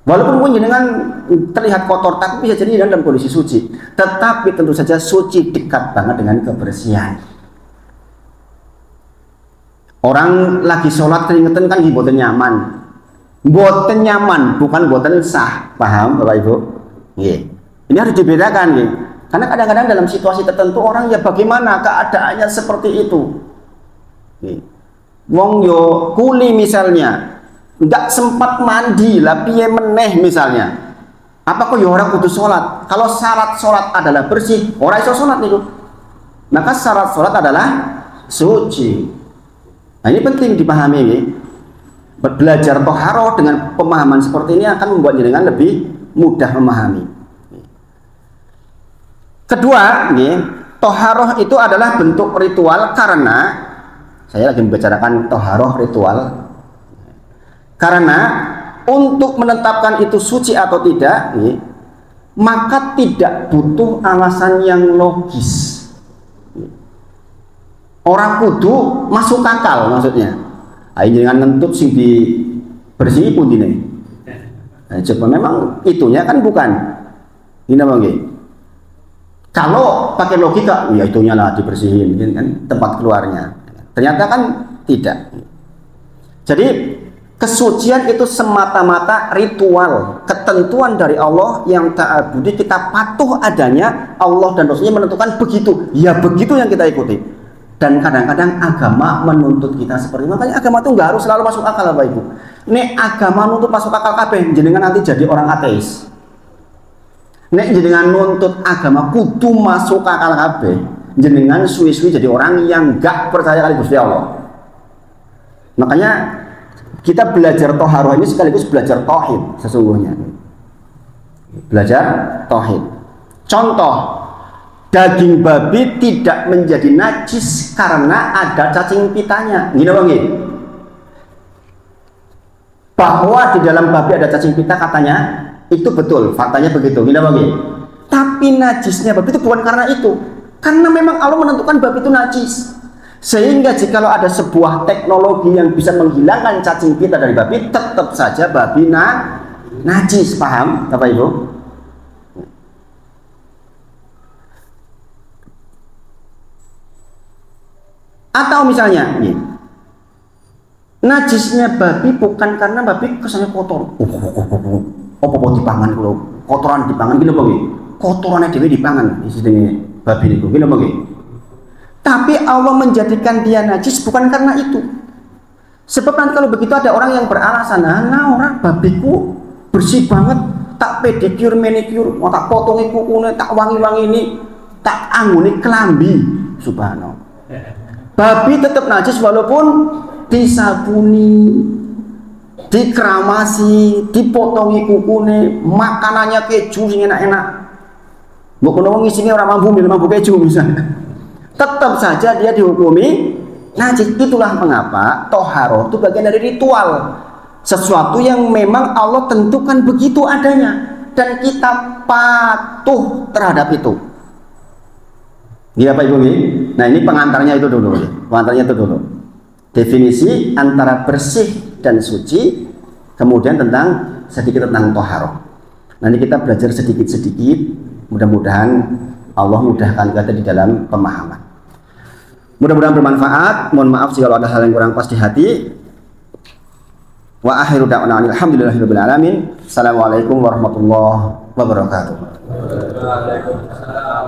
Walaupun pun jenengan terlihat kotor, tapi bisa jadi dalam kondisi suci. Tetapi tentu saja suci dekat banget dengan kebersihan. Orang lagi sholat keringetan kan dibuat nyaman. Boten nyaman, bukan boten sah. Paham Bapak Ibu? Ini harus dibedakan. Karena kadang-kadang dalam situasi tertentu orang ya bagaimana keadaannya seperti itu. Wong yo kuli misalnya, nggak sempat mandi lah piye meneh misalnya. Apa kok yo orang kudu sholat? Kalau syarat sholat adalah bersih, orang iso sholat nih. Maka syarat sholat adalah suci. Nah ini penting dipahami. Belajar toharoh dengan pemahaman seperti ini akan membuat jenengan lebih mudah memahami. Kedua, toharoh itu adalah bentuk ritual karena saya lagi membicarakan toharoh ritual. Karena untuk menetapkan itu suci atau tidak, maka tidak butuh alasan yang logis. Orang kudu masuk akal maksudnya. Ayo jangan ngentut sing di bersih pun ini. Nah, coba memang itunya kan bukan. Ini apa nggih? Kalau pakai logika, ya itunya lah dibersihin, kan tempat keluarnya. Ternyata kan tidak. Jadi kesucian itu semata-mata ritual, ketentuan dari Allah yang ta'abudi, kita patuh adanya. Allah dan Rasulnya menentukan begitu, ya begitu yang kita ikuti. Dan kadang-kadang agama menuntut kita seperti itu. Makanya agama itu nggak harus selalu masuk akal Bapak Ibu. Ini agama nuntut masuk akal kabeh, jenengan nanti jadi orang ateis. Nek jenengan nuntut agama kudu masuk akal kabeh, jenengan suwi-suwi jadi orang yang nggak percaya kali Gusti Allah. Makanya kita belajar toharoh ini sekaligus belajar tauhid sesungguhnya. Belajar tauhid. Contoh, daging babi tidak menjadi najis karena ada cacing pitanya. Gini bang, bahwa di dalam babi ada cacing pita katanya itu betul, faktanya begitu. Gini bang, tapi najisnya babi itu bukan karena itu, karena memang Allah menentukan babi itu najis. Sehingga jikalau ada sebuah teknologi yang bisa menghilangkan cacing pita dari babi, tetap saja babi najis. Paham Bapak Ibu? Atau misalnya najisnya babi bukan karena babi kesannya kotor. Apa dipangan kalau kotoran dipangan gini bang? Kotorannya dewi dipangan istilahnya babi itu gini bang? Tapi Allah menjadikan dia najis bukan karena itu. Sebab nanti kalau begitu ada orang yang beralasan, nah orang babiku bersih banget, tak pedicure manicure, mau tak potongi kukunya, tak wangi-wangi ini, tak anguni kelambi, subhanallah. Babi tetap najis walaupun disabuni, dikeramasi, dipotongi kukune, makanannya keju sing enak-enak. Mbok kono ngisine ora mampu minum keju misalnya. Tetap saja dia dihukumi najis. Itulah mengapa toharoh itu bagian dari ritual. Sesuatu yang memang Allah tentukan begitu adanya dan kita patuh terhadap itu. Iya Pak Ibu. Nah ini pengantarnya itu dulu. Pengantarnya itu dulu. Definisi antara bersih dan suci, kemudian sedikit tentang toharoh. Nanti kita belajar sedikit-sedikit, mudah-mudahan Allah mudahkan kita di dalam pemahaman. Mudah-mudahan bermanfaat. Mohon maaf jika ada hal yang kurang pas di hati. Wa akhiru da'wana alhamdulillahirabbil alamin. Assalamualaikum warahmatullahi wabarakatuh. Waalaikumsalam.